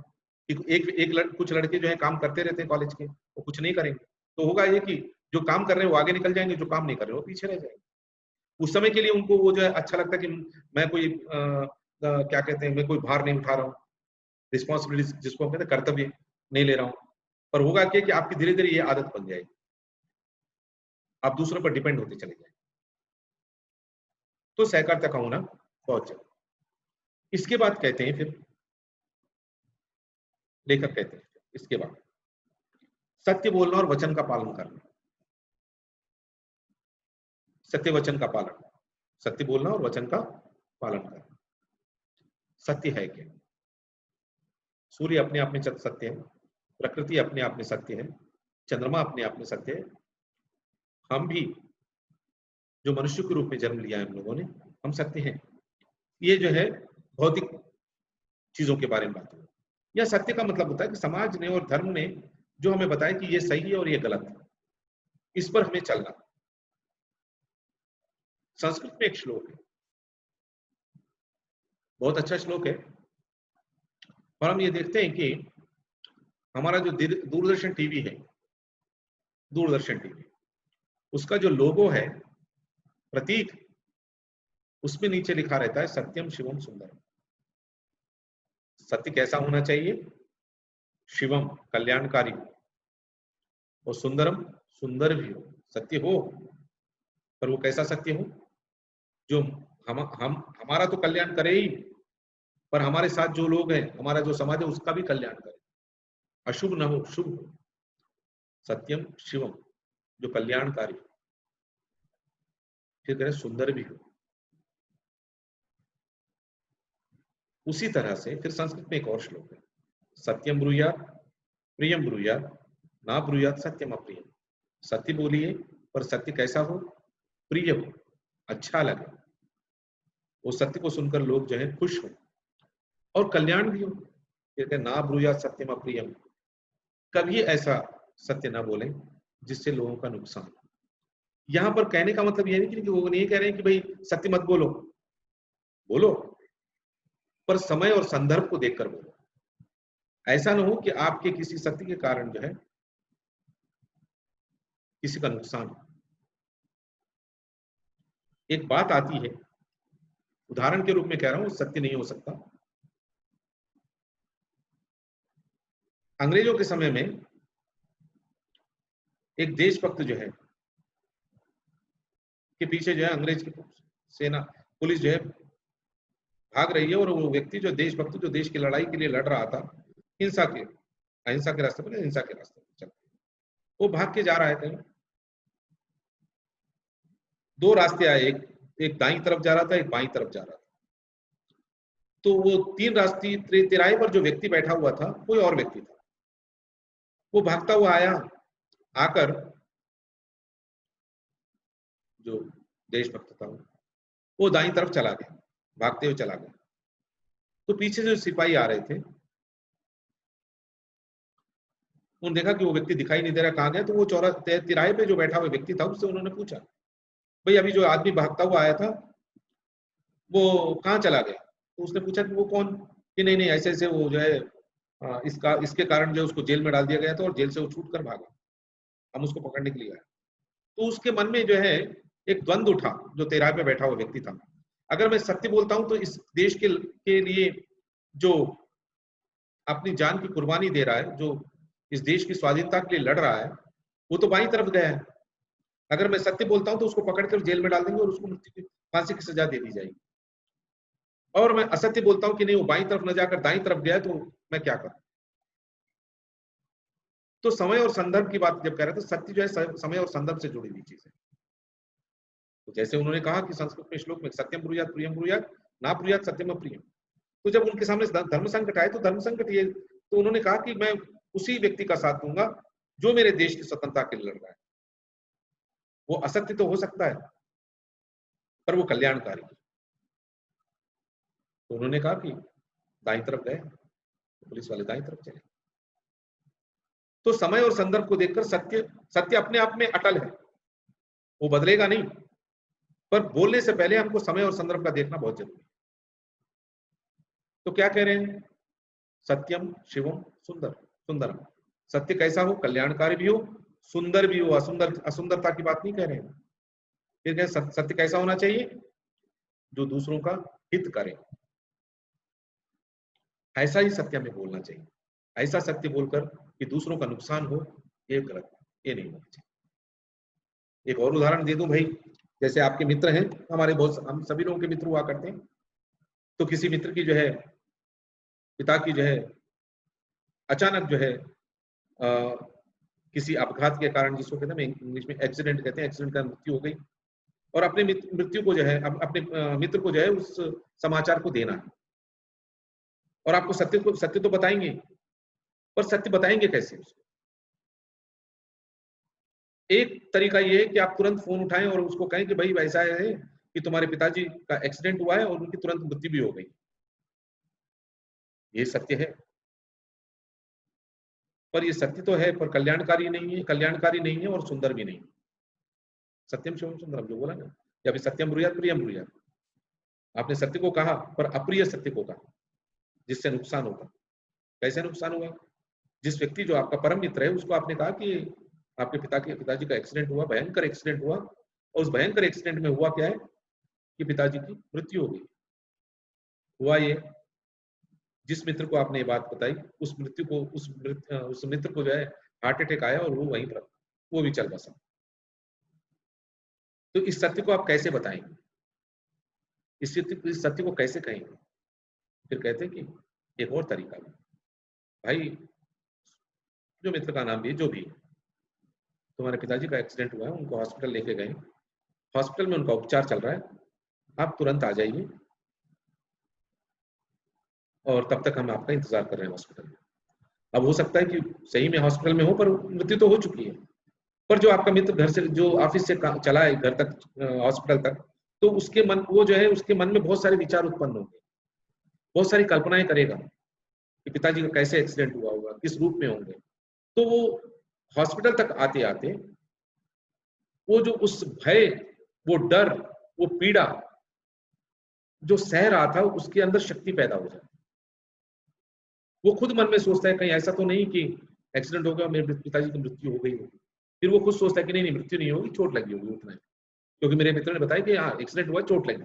कुछ लड़के जो है काम करते रहते हैं कॉलेज के, वो कुछ नहीं करेंगे, तो होगा ये कि जो काम कर रहे हैं वो आगे निकल जाएंगे, जो काम नहीं कर रहे वो पीछे रह जाएंगे। उस समय के लिए उनको वो जो है अच्छा लगता है कि मैं कोई क्या कहते हैं, मैं कोई भार नहीं उठा रहा हूँ, रिस्पॉन्सिबिलिटी जिसको हम कहते हैं कर्तव्य नहीं ले रहा हूँ। पर होगा क्या कि आपकी धीरे धीरे ये आदत बन जाएगी, आप दूसरों पर डिपेंड होते चले जाएंगे। तो सहकारिता का होना बहुत जरूरी। इसके बाद कहते हैं, फिर लेखक कहते हैं इसके बाद सत्य बोलना और वचन का पालन करना। सत्य वचन का पालन, सत्य बोलना और वचन का पालन करना। सत्य है क्या? सूर्य अपने आप में सत्य है, प्रकृति अपने आप में सत्य है, चंद्रमा अपने आप में सत्य है, हम भी जो मनुष्य के रूप में जन्म लिया है हम लोगों ने, हम सत्य हैं। ये जो है भौतिक चीजों के बारे में बात है। यह सत्य का मतलब होता है कि समाज ने और धर्म ने जो हमें बताया कि ये सही है और ये गलत है, इस पर हमें चलना। संस्कृत में एक श्लोक है, बहुत अच्छा श्लोक है, और हम ये देखते हैं कि हमारा जो दूरदर्शन टीवी है, दूरदर्शन टीवी, उसका जो लोगो है, प्रतीक, उसमें नीचे लिखा रहता है सत्यम शिवम सुंदरम। सत्य कैसा होना चाहिए? शिवम, कल्याणकारी हो, और सुंदरम, सुंदर भी हो। सत्य हो, पर वो कैसा सत्य हो जो हम हमारा तो कल्याण करे ही, पर हमारे साथ जो लोग हैं, हमारा जो समाज है, उसका भी कल्याण करे। अशुभ न हो, शुभ हो। सत्यम शिवम, जो कल्याणकारी, फिर कह रहे सुंदर भी हो। उसी तरह से फिर संस्कृत में एक और श्लोक है, सत्यम ब्रूयात प्रियम ब्रूयात ना ब्रूयात सत्यम अप्रियम। सत्य बोलिए, पर सत्य कैसा हो? प्रिय हो, अच्छा लगे, वो सत्य को सुनकर लोग जो है खुश हो, और कल्याण भी हो। कहते ना ब्रूयात सत्यम अप्रियम, कभी ऐसा सत्य ना बोलें जिससे लोगों का नुकसान। यहां पर कहने का मतलब यह नहीं कि वो नहीं कह रहे हैं कि भाई सत्य मत बोलो, बोलो, पर समय और संदर्भ को देखकर बोलो। ऐसा ना हो कि आपके किसी सत्य के कारण जो है किसी का नुकसान हो। एक बात आती है, उदाहरण के रूप में कह रहा हूं, सत्य नहीं हो सकता। अंग्रेजों के समय में एक देशभक्त जो है के पीछे जो है अंग्रेज की सेना, पुलिस जो है भाग रही है, और वो व्यक्ति जो देशभक्त, जो देश की लड़ाई के लिए लड़ रहा था, हिंसा के अहिंसा के रास्ते पर, हिंसा के रास्ते पर चल, वो भाग के जा रहा है कहीं। दो रास्ते आए, एक दाईं तरफ जा रहा था, एक बाईं तरफ जा रहा था। तो वो तीन रास्ते तिराहे पर जो व्यक्ति बैठा हुआ था, कोई और व्यक्ति था। वो भागता हुआ आया, आकर जो देशभक्त था वो दाईं तरफ चला गया, भागते हुए चला गया। तो पीछे जो सिपाही आ रहे थे, उन्होंने देखा कि वो व्यक्ति दिखाई नहीं दे रहा, कहाँ गया। तो वो तिराहे पे जो बैठा हुआ व्यक्ति था, उससे उन्होंने पूछा, भाई अभी जो आदमी भागता हुआ आया था वो कहाँ चला गया? तो उसने पूछा कि वो कौन? कि नहीं नहीं, ऐसे ऐसे वो जो है इसके कारण जो उसको जेल में डाल दिया गया था और जेल से वो छूट कर भागा, हम उसको पकड़ने के लिए आए। तो उसके मन में जो है एक द्वंद उठा, जो तिराहे पे बैठा हुआ व्यक्ति था, अगर मैं सत्य बोलता हूं तो इस देश के लिए जो अपनी जान की कुर्बानी दे रहा है, जो इस देश की स्वाधीनता के लिए लड़ रहा है, वो तो बाईं तरफ गया है। अगर मैं सत्य बोलता हूं तो उसको पकड़कर जेल में डाल देंगे और उसको मृत्यु की फांसी की सजा दे दी जाएगी। और मैं असत्य बोलता हूं कि नहीं, वो बाईं तरफ न जाकर दाईं तरफ गया, तो मैं क्या करूं? तो समय और संदर्भ की बात जब कह रहे थे, तो सत्य जो है समय और संदर्भ से जुड़ी हुई चीज है। तो जैसे उन्होंने कहा कि संस्कृत में श्लोक में सत्यम ब्रूयात प्रियम ब्रूयात ना ब्रूयात सत्यम अप्रियम। तो जब उनके सामने धर्म संकट आए, तो धर्म संकट ये, तो उन्होंने कहा कि मैं उसी व्यक्ति का साथ दूंगा जो मेरे देश की स्वतंत्रता के लिए लड़ रहा है। वो असत्य तो हो सकता है, पर वो कल्याणकारी। तो उन्होंने कहा कि दाईं तरफ गए, तो पुलिस वाले दाईं तरफ चले। तो समय और संदर्भ को देखकर सत्य सत्य अपने आप में अटल है, वो बदलेगा नहीं, पर बोलने से पहले हमको समय और संदर्भ का देखना बहुत जरूरी है। तो क्या कह रहे हैं? सत्यम शिवम सुंदर सुंदरम। सत्य कैसा हो? कल्याणकारी भी हो, सुंदर भी हो। असुंदरता की बात नहीं कह रहे हैं। फिर क्या सत्य कैसा होना चाहिए? जो दूसरों का हित करे, ऐसा ही सत्य में बोलना चाहिए। ऐसा सत्य बोलकर कि दूसरों का नुकसान हो, ये गलत, ये नहीं होना चाहिए। एक और उदाहरण दे दूं भाई, जैसे आपके मित्र हैं, हमारे बहुत, हम सभी लोगों के मित्र हुआ करते हैं। तो किसी मित्र की जो है, पिता की जो है अचानक जो है किसी अपघात के कारण, जिसको कहते हैं इंग्लिश में एक्सीडेंट कहते हैं, एक्सीडेंट का मृत्यु हो गई। और अपने मृत्यु को जो है, अपने मित्र को जो है उस समाचार को देना है। और आपको सत्य तो बताएंगे, पर सत्य बताएंगे कैसे उसको? एक तरीका ये है कि आप तुरंत फोन उठाएं और उसको कहें कि भाई ऐसा है कि तुम्हारे पिताजी का एक्सीडेंट हुआ है और उनकी तुरंत मृत्यु भी हो गई। ये सत्य है, पर ये सत्य तो है, पर कल्याणकारी नहीं है, कल्याणकारी नहीं है और सुंदर भी नहीं। सत्यम शिवम सुंदरम जो बोला ना, या फिर सत्यम ब्रूयात प्रियम ब्रूयात। आपने सत्य को कहा, पर अप्रिय सत्य को कहा, जिससे नुकसान होगा। कैसे नुकसान हुआ? जिस व्यक्ति जो आपका परम मित्र है, उसको आपने कहा कि आपके पिताजी का एक्सीडेंट हुआ, भयंकर एक्सीडेंट हुआ, और उस भयंकर एक्सीडेंट में हुआ क्या है कि पिताजी की मृत्यु हो गई। हुआ ये, जिस मित्र को आपने ये बात बताई, उस मृत्यु को उस मित्र को जो है हार्ट अटैक आया और वो वहीं पर वो भी चल बसा। तो इस सत्य को आप कैसे बताएंगे? इस सत्य को कैसे कहेंगे? फिर कहते हैं कि एक और तरीका है भाई, जो मित्र का नाम भी जो भी, तुम्हारे पिताजी का एक्सीडेंट हुआ है, उनको हॉस्पिटल लेके गए, हॉस्पिटल में उनका उपचार चल रहा है, आप तुरंत आ जाइए और तब तक हम आपका इंतजार कर रहे हैं हॉस्पिटल में। अब हो सकता है कि सही में हॉस्पिटल में हो, पर मृत्यु तो हो चुकी है। पर जो आपका मित्र घर से, जो ऑफिस से चला है घर तक, हॉस्पिटल तक, तो उसके मन, वो जो है उसके मन में बहुत सारे विचार उत्पन्न होंगे, बहुत सारी कल्पनाएं करेगा कि पिताजी का कैसे एक्सीडेंट हुआ होगा, किस रूप में होंगे। तो वो हॉस्पिटल तक आते आते वो जो उस भय, वो डर, वो पीड़ा जो सह रहा था, उसके अंदर शक्ति पैदा हो जाए। वो खुद मन में सोचता है कहीं ऐसा तो नहीं कि एक्सीडेंट हो गया, मेरे पिताजी की मृत्यु हो गई होगी। फिर वो खुद सोचता है कि नहीं नहीं, मृत्यु नहीं होगी, चोट लगी होगी, उतना है। क्योंकि मेरे मित्र ने बताया कि हाँ एक्सीडेंट हुआ, चोट लगी,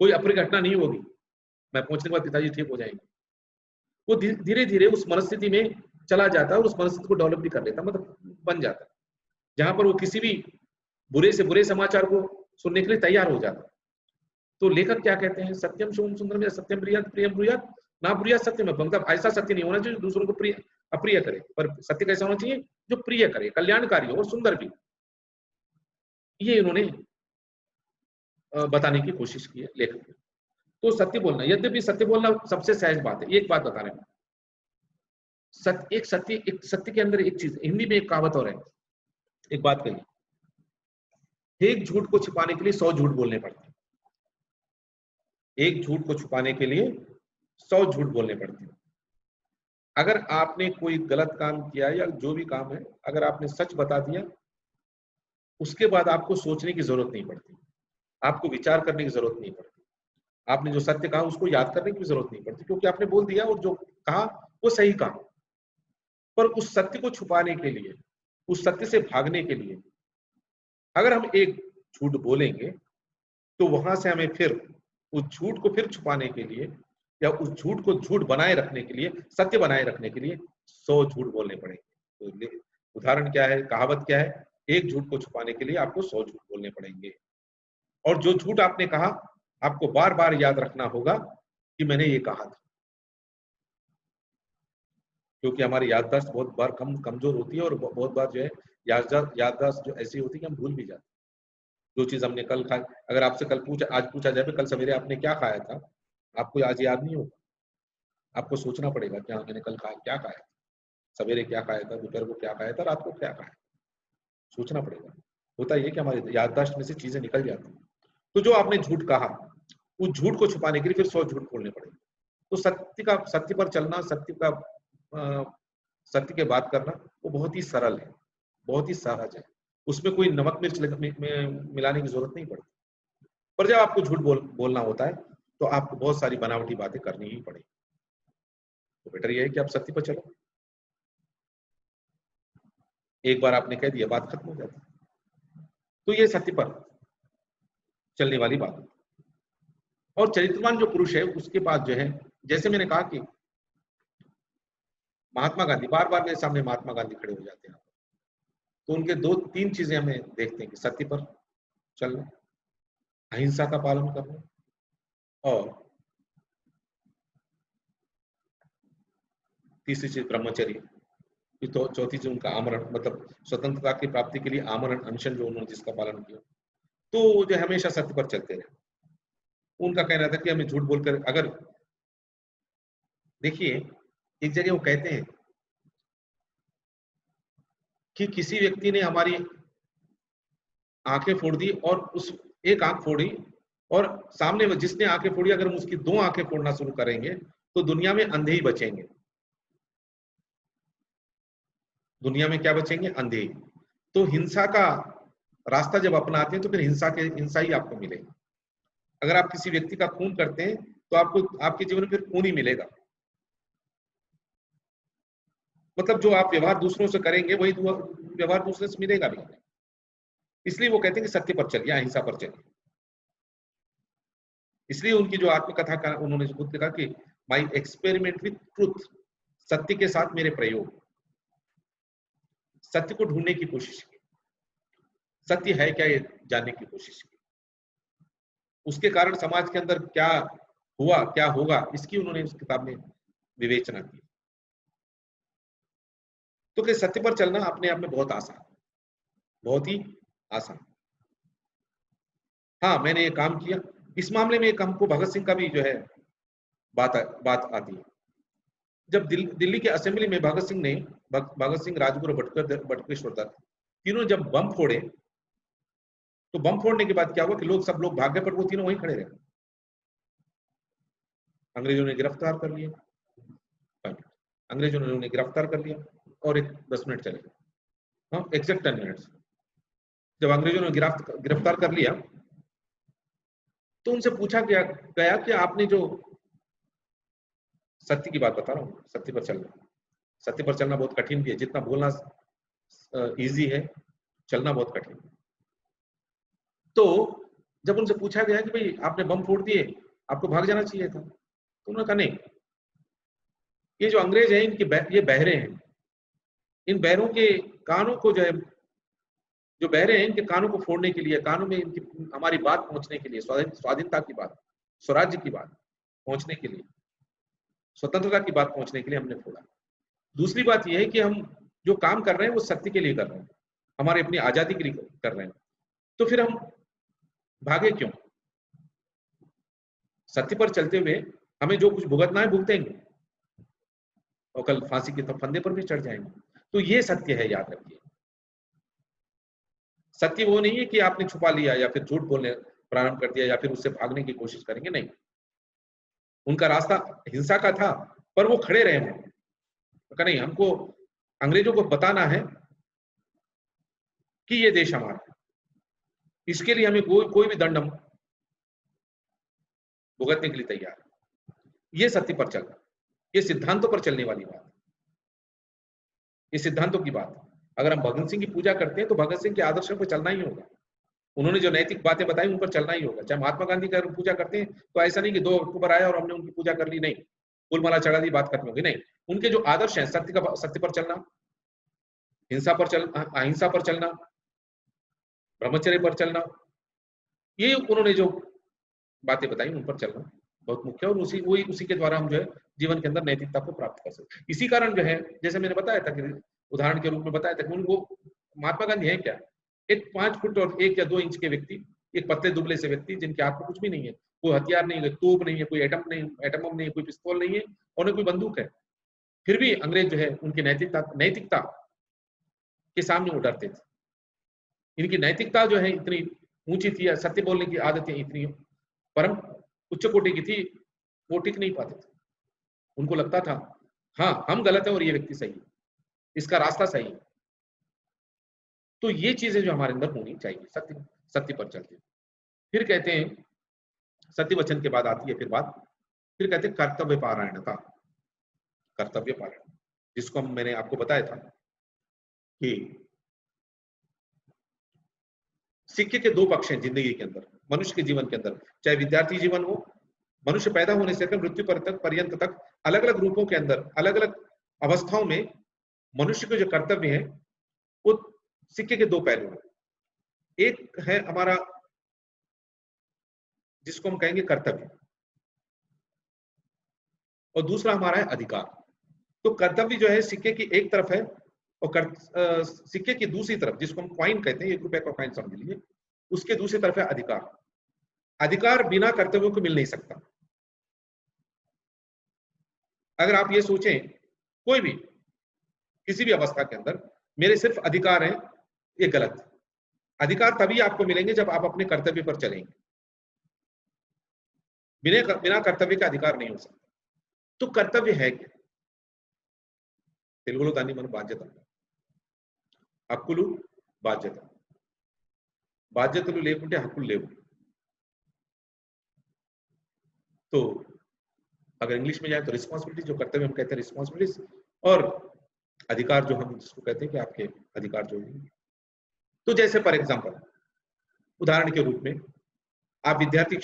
कोई अप्रिय घटना नहीं होगी, मैं पहुंचने के बाद पिताजी ठीक हो जाएंगे। वो धीरे धीरे उस मनस्थिति में चला जाता है और उस मनस्थिति को डेवलप भी कर लेता, मतलब बन जाता है, जहां पर वो किसी भी बुरे से बुरे समाचार को सुनने के लिए तैयार हो जाता है। तो लेखक क्या कहते हैं? सत्यम शिवम सुंदरम, या सत्यम प्रियम ब्रूयात ना ब्रूयात सत्यम। मतलब ऐसा सत्य नहीं होना चाहिए दूसरों को प्रिय अप्रिय करे, पर सत्य कैसा होना चाहिए? जो प्रिय करे, कल्याणकारी हो और सुंदर भी। ये इन्होंने बताने की कोशिश की है लेखक ने। तो सत्य बोलना, यद्यपि सत्य बोलना सबसे सहज बात है। एक बात बता रहे हैं, एक सत्य के अंदर एक चीज, हिंदी में एक कहावत और है, एक बात कही, एक झूठ को छिपाने के लिए 100 झूठ बोलने पड़ते हैं। एक झूठ को छुपाने के लिए 100 झूठ बोलने पड़ते हैं। अगर आपने कोई गलत काम किया या जो भी काम है, अगर आपने सच बता दिया, उसके बाद आपको सोचने की जरूरत नहीं पड़ती, आपको विचार करने की जरूरत नहीं पड़ती, आपने जो सत्य कहा उसको याद करने की भी जरूरत नहीं पड़ती, क्योंकि आपने बोल दिया और जो कहा वो सही कहा। पर उस सत्य को छुपाने के लिए, उस सत्य से भागने के लिए अगर हम एक झूठ बोलेंगे, तो वहां से हमें फिर उस झूठ को फिर छुपाने के लिए या उस झूठ को झूठ बनाए रखने के लिए, सत्य बनाए रखने के लिए 100 झूठ बोलने पड़ेंगे। तो उदाहरण क्या है, कहावत क्या है, एक झूठ को छुपाने के लिए आपको 100 झूठ बोलने पड़ेंगे। और जो झूठ आपने कहा, आपको बार बार याद रखना होगा कि मैंने ये कहा था, क्योंकि हमारी याददाश्त बहुत बार कमजोर होती है और बहुत बार जो है याददाश्त जो ऐसी होती है कि हम भूल भी जाते हैं। जो चीज हमने कल खाई, अगर आपसे आज पूछा जाए कल सवेरे आपने क्या खाया था, आपको आज याद नहीं होगा, आपको सोचना पड़ेगा कि हाँ मैंने कल क्या खाया था, सवेरे क्या खाया था, दोपहर को क्या खाया था, रात को क्या खाया, सोचना पड़ेगा। होता ये कि हमारी याददाश्त में से चीजें निकल जाती हैं। तो जो आपने झूठ कहा, उस झूठ को छुपाने के लिए फिर 100 झूठ बोलने पड़ेंगे। तो सत्य पर चलना, सत्य के बात करना, वो बहुत ही सरल है, बहुत ही सहज है, उसमें कोई नमक मिर्च मिलाने की जरूरत नहीं पड़ती। पर जब आपको झूठ बोलना होता है, तो आपको बहुत सारी बनावटी बातें करनी ही पड़ेगी। तो बेटर यह है कि आप सत्य पर चलो। एक बार आपने कह दिया, बात खत्म हो जाती है। तो ये सत्य पर चलने वाली बात है। और चरित्रवान जो पुरुष है, उसके पास जो है, जैसे मैंने कहा कि महात्मा गांधी, बार बार मेरे सामने महात्मा गांधी खड़े हो जाते हैं, तो उनके 2-3 चीजें हमें देखते हैं कि सत्य पर चलना, अहिंसा का पालन करना, और तीसरी चीज ब्रह्मचर्य, तो चौथी चीज उनका आमरण, मतलब स्वतंत्रता की प्राप्ति के लिए आमरण अनशन जो उन्होंने जिसका पालन किया, तो जो हमेशा सत्य पर चलते रहे। उनका कहना था कि हमें झूठ बोलकर, अगर देखिए एक जगह वो कहते हैं कि किसी व्यक्ति ने हमारी आंखें फोड़ दी और उस एक आंख फोड़ी, और सामने जिसने आंखें फोड़ी, अगर हम उसकी 2 आंखें फोड़ना शुरू करेंगे तो दुनिया में अंधे ही बचेंगे। दुनिया में क्या बचेंगे? अंधे। तो हिंसा का रास्ता जब अपनाते हैं तो फिर हिंसा ही आपको मिलेगी। अगर आप किसी व्यक्ति का खून करते हैं तो आपको आपके जीवन में फिर खून ही मिलेगा। मतलब जो आप व्यवहार दूसरों से करेंगे वही व्यवहार दूसरे से मिलेगा भी। इसलिए वो कहते हैं कि सत्य पर चलिए, अहिंसा पर चलिए। इसलिए उनकी जो आत्मकथा का उन्होंने खुद कहा कि माई एक्सपेरिमेंट विथ ट्रुथ, सत्य के साथ मेरे प्रयोग, सत्य को ढूंढने की कोशिश की, सत्य है क्या ये जानने की कोशिश की, उसके कारण समाज के अंदर क्या हुआ, क्या होगा, इसकी उन्होंने उस किताब में विवेचना की। तो कि सत्य पर चलना अपने आप में बहुत आसान, बहुत ही आसान। हाँ, मैंने ये काम किया, इस मामले में एक हमको भगत सिंह का भी जो है बात आती है। जब दिल्ली के असेंबली में भगत सिंह, राजगुरु, बटुकेश्वर दत्त, तीनों जब बम फोड़े, तो बम फोड़ने के बाद क्या हुआ कि सब लोग भाग गए, पर वो तीनों वहीं खड़े रहे। अंग्रेजों ने गिरफ्तार कर लिया, अंग्रेजों ने उन्हें गिरफ्तार कर लिया और 10 मिनट चले, हाँ एग्जैक्ट 10 मिनट्स। जब अंग्रेजों ने गिरफ्तार कर लिया तो उनसे पूछा गया कि आपने जो, सत्य की बात बता रहा हूँ, सत्य पर चलना, सत्य पर चलना बहुत कठिन भी है, जितना बोलना इजी है, चलना बहुत कठिन। तो जब उनसे पूछा गया कि भाई आपने बम फोड़ दिए, आपको भाग जाना चाहिए था, तो उन्होंने कहा नहीं, ये जो अंग्रेज हैं ये बहरे हैं, इन बहरों के कानों को जो है, जो बहरे हैं इनके कानों को फोड़ने के लिए, कानों में इनकी हमारी बात पहुंचने के लिए, स्वाधीनता की बात, स्वराज्य की बात पहुंचने के लिए, स्वतंत्रता की बात पहुंचने के लिए हमने फोड़ा। दूसरी बात यह है कि हम जो काम कर रहे हैं वो सत्य के लिए कर रहे हैं, हमारे अपनी आजादी के लिए कर रहे हैं, तो फिर हम भागे क्यों? सत्य पर चलते हुए हमें जो कुछ भुगतना है भुगतेंगे, और कल फांसी के फंदे पर भी चढ़ जाएंगे। तो ये सत्य है, याद रखिए। सत्य वो नहीं है कि आपने छुपा लिया या फिर झूठ बोलने प्रारंभ कर दिया या फिर उससे भागने की कोशिश करेंगे, नहीं। उनका रास्ता हिंसा का था, पर वो खड़े रहे वहां। तो नहीं, हमको अंग्रेजों को बताना है कि ये देश हमारा है, इसके लिए हमें कोई भी दंड हम भुगतने के लिए तैयार है। ये सत्य पर चलना, ये सिद्धांतों पर चलने वाली बात, ये सिद्धांतों की बात। अगर हम भगत सिंह की पूजा करते हैं तो भगत सिंह के आदर्शों पर चलना ही होगा, उन्होंने जो नैतिक बातें बताई उन पर चलना ही होगा। चाहे महात्मा गांधी का पूजा करते हैं तो ऐसा नहीं कि 2 अक्टूबर आया और हमने उनकी पूजा कर ली, नहीं, फूलमाला चढ़ा दी, बात खत्म होगी, नहीं। उनके जो आदर्श हैं, सत्य पर चलना, अहिंसा पर चलना, ब्रह्मचर्य पर चलना, ये उन्होंने जो बातें बताई उन पर चलना बहुत मुख्य है, और उसी के द्वारा हम जो है जीवन के अंदर नैतिकता को प्राप्त कर सकते। इसी कारण जो है, जैसे मैंने बताया था कि उदाहरण के रूप में बताया था कि उनको महात्मा गांधी है क्या, एक 5 फुट और 1 या 2 इंच के व्यक्ति, एक पतले दुबले से व्यक्ति जिनके हाथ में कुछ भी नहीं है, कोई हथियार नहीं है, तोप नहीं है, कोई एटम बम नहीं है, कोई पिस्तौल नहीं है और न कोई बंदूक है, फिर भी अंग्रेज जो है उनकी नैतिकता के सामने वो डरते थे। इनकी नैतिकता जो है इतनी ऊंची थी, या सत्य बोलने की आदतें इतनी परम उच्च कोटि की थी, वो टिक नहीं पाते थे। उनको लगता था हाँ हम गलत है और ये व्यक्ति सही है, इसका रास्ता सही है। तो ये चीजें जो हमारे अंदर होनी चाहिए, सत्य पर चलते। फिर कहते हैं, सत्य वचन के बाद आती है फिर बात, फिर कहते हैं कर्तव्य पारायणता। कर्तव्य पारायण, जिसको मैंने आपको बताया था कि सिक्के के 2 पक्ष हैं जिंदगी के अंदर, मनुष्य के जीवन के अंदर, चाहे विद्यार्थी जीवन हो, मनुष्य पैदा होने से लेकर मृत्यु पर्यंत तक अलग अलग रूपों के अंदर, अलग अलग अवस्थाओं में मनुष्य के जो कर्तव्य है वो सिक्के के 2 पहलू हैं। एक है हमारा जिसको हम कहेंगे कर्तव्य, और दूसरा हमारा है अधिकार। तो कर्तव्य जो है सिक्के की एक तरफ है, और सिक्के की दूसरी तरफ जिसको हम कॉइन कहते हैं, 1 रुपए का कॉइन समझ लीजिए, उसके दूसरी तरफ है अधिकार। अधिकार बिना कर्तव्यों को मिल नहीं सकता। अगर आप ये सोचें, कोई भी किसी भी अवस्था के अंदर मेरे सिर्फ अधिकार हैं, ये गलत। अधिकार तभी आपको मिलेंगे जब आप अपने कर्तव्य पर चलेंगे, बिना कर्तव्य का अधिकार नहीं हो सकता। तो कर्तव्य है क्या? తెలుగులో దాన్ని మనం బాధ్యత అంటాం. హక్కులు, బాధ్యత. బాధ్యతలు లేకుంటే హక్కులు లేవు. तो अगर इंग्लिश में जाए तो रिस्पॉन्सिबिलिटी, जो कर्तव्य हम कहते हैं रिस्पॉन्सिबिलिटीज, और अधिकार जो हम जिसको कहते हैं कि आपके अधिकार जो है। तो जैसे फॉर एग्जांपल, उदाहरण के रूप में आप विद्यार्थी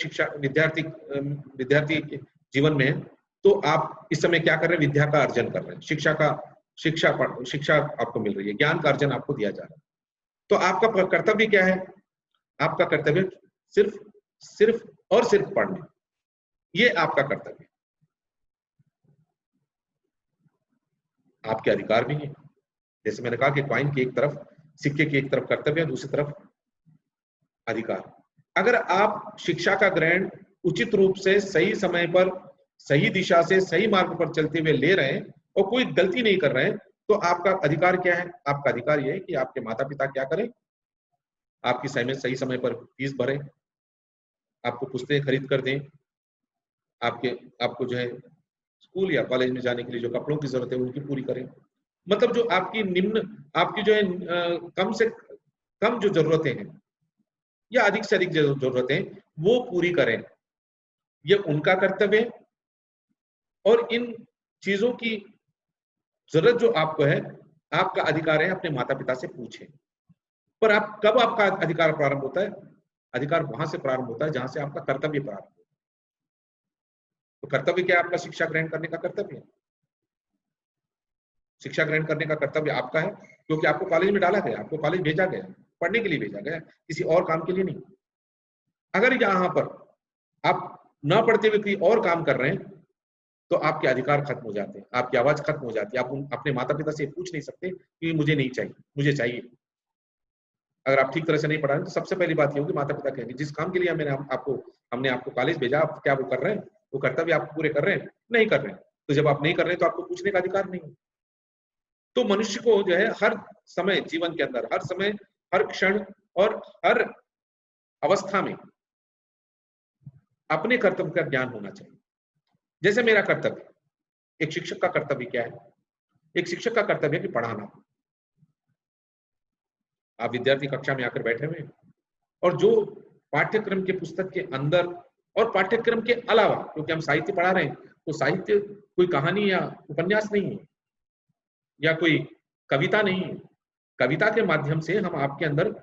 जीवन में हैं, तो आप इस समय क्या कर रहे हैं? विद्या का अर्जन कर रहे हैं, शिक्षा आपको मिल रही है, ज्ञान का अर्जन आपको दिया जा रहा है। तो आपका कर्तव्य क्या है? आपका कर्तव्य सिर्फ और सिर्फ पढ़ना, ये आपका कर्तव्य। आपके अधिकार भी है, जैसे मैंने कहा कि कॉइन की एक तरफ, सिक्के की एक तरफ कर्तव्य है, दूसरी तरफ अधिकार। अगर आप शिक्षा का ग्रहण उचित रूप से, सही समय पर, सही दिशा से, सही मार्ग पर चलते हुए ले रहे हैं और कोई गलती नहीं कर रहे हैं, तो आपका अधिकार क्या है? आपका अधिकार यह है कि आपके माता पिता क्या करें? आपकी सही समय पर फीस भरें, आपको पुस्तकें खरीद कर दें, आपको जो है स्कूल या कॉलेज में जाने के लिए जो कपड़ों की जरूरत है उनकी पूरी करें। मतलब जो आपकी जो है कम से कम जो जरूरतें हैं या अधिक से अधिक जरूरतें वो पूरी करें, ये उनका कर्तव्य है। और इन चीजों की जरूरत जो आपको है, आपका अधिकार है अपने माता पिता से पूछें। पर कब आपका अधिकार प्रारंभ होता है? अधिकार वहां से प्रारंभ होता है जहां से आपका कर्तव्य प्रारंभ होता है। तो कर्तव्य क्या है? आपका शिक्षा ग्रहण करने का कर्तव्य है। शिक्षा ग्रहण करने का कर्तव्य आपका है, क्योंकि आपको कॉलेज में डाला गया, आपको कॉलेज भेजा गया, पढ़ने के लिए भेजा गया, किसी और काम के लिए नहीं। अगर यहाँ पर आप न पढ़ते हुए कोई और काम कर रहे हैं तो आपके अधिकार खत्म हो जाते हैं, आपकी आवाज खत्म हो जाती है। आप अपने माता पिता से पूछ नहीं सकते कि मुझे नहीं चाहिए, मुझे चाहिए। अगर आप ठीक तरह से नहीं पढ़ा रहे तो सबसे पहली बात ये होगी, माता पिता कहेंगे जिस काम के लिए हमने आपको कॉलेज भेजा, आप क्या वो कर रहे हैं? वो कर्तव्य आप पूरे कर रहे हैं? नहीं कर रहे हैं। तो जब आप नहीं कर रहे हैं तो आपको पूछने का अधिकार नहीं है। तो मनुष्य को जो है हर समय जीवन के अंदर, हर समय, हर क्षण और हर अवस्था में अपने कर्तव्य का ज्ञान होना चाहिए। जैसे मेरा कर्तव्य, एक शिक्षक का कर्तव्य क्या है? एक शिक्षक का कर्तव्य है कि पढ़ाना। आप विद्यार्थी कक्षा में आकर बैठे हुए हैं और जो पाठ्यक्रम के पुस्तक के अंदर और पाठ्यक्रम के अलावा, क्योंकि हम साहित्य पढ़ा रहे हैं, तो साहित्य कोई कहानी या उपन्यास नहीं है या कोई कविता नहीं है। कविता के माध्यम से हम आपके अंदर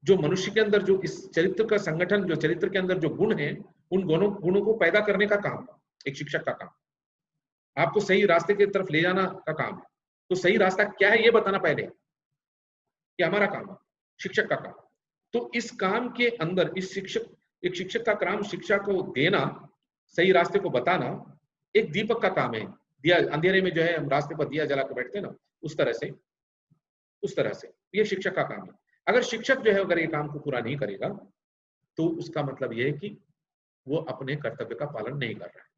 जो मनुष्य के अंदर जो इस चरित्र का संगठन, जो चरित्र के अंदर जो गुण है, उन गुणों को पैदा करने का काम एक शिक्षक का काम, आपको सही रास्ते की तरफ ले जाना का काम है। तो सही रास्ता क्या है ये बताना पहले, ये हमारा काम है, शिक्षक का काम। तो इस काम के अंदर एक शिक्षक का काम शिक्षा को देना, सही रास्ते को बताना, एक दीपक का काम है। दिया अंधेरे में जो है हम रास्ते पर दिया जला कर बैठते हैं ना, उस तरह से ये शिक्षक का काम है। अगर शिक्षक जो है अगर ये काम को पूरा नहीं करेगा तो उसका मतलब ये है कि वो अपने कर्तव्य का पालन नहीं कर रहा है।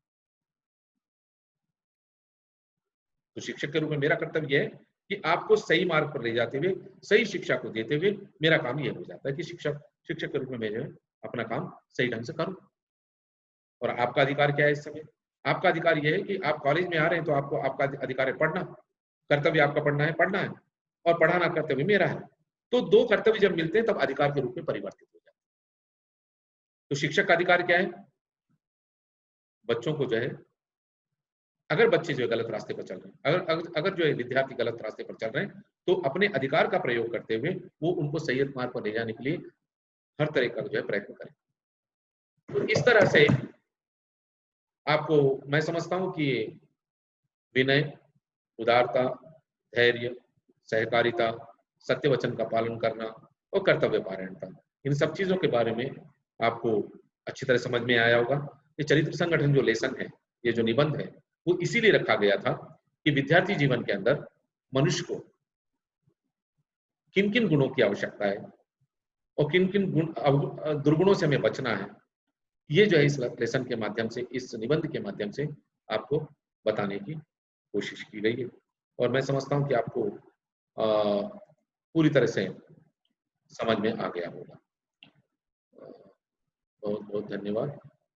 तो शिक्षक के रूप में मेरा कर्तव्य यह है कि आपको सही मार्ग पर ले जाते हुए, सही शिक्षा को देते हुए मेरा काम यह हो जाता है कि शिक्षक के रूप में मैं जो है अपना काम सही ढंग से करूं। और आपका अधिकार क्या है इस समय? आपका अधिकार यह है कि आप कॉलेज में आ रहे हैं तो आपको आपका अधिकार है पढ़ना, कर्तव्य आपका पढ़ना है और पढ़ाना कर्तव्य मेरा है। तो दो कर्तव्य जब मिलते हैं तब अधिकार के रूप में परिवर्तित हो जाते हैं। तो शिक्षक का अधिकार क्या है? बच्चों को जो है, अगर बच्चे जो है गलत रास्ते पर चल रहे हैं, अगर जो है विद्यार्थी गलत रास्ते पर चल रहे हैं, तो अपने अधिकार का प्रयोग करते हुए वो उनको सही मार्ग पर ले जाने के लिए हर तरह का जो है प्रयत्न करें। तो इस तरह से आपको मैं समझता हूं कि विनय, उदारता, धैर्य, सहकारिता, सत्य वचन का पालन करना और कर्तव्य पारायणता, इन सब चीजों के बारे में आपको अच्छी तरह समझ में आया होगा। ये चरित्र संगठन जो लेसन है, ये जो निबंध है, वो इसीलिए रखा गया था कि विद्यार्थी जीवन के अंदर मनुष्य को किन किन गुणों की आवश्यकता है और किन किन दुर्गुणों से हमें बचना है, ये जो है इस लेसन के माध्यम से, इस निबंध के माध्यम से आपको बताने की कोशिश की गई है। और मैं समझता हूं कि आपको पूरी तरह से समझ में आ गया होगा। बहुत बहुत धन्यवाद।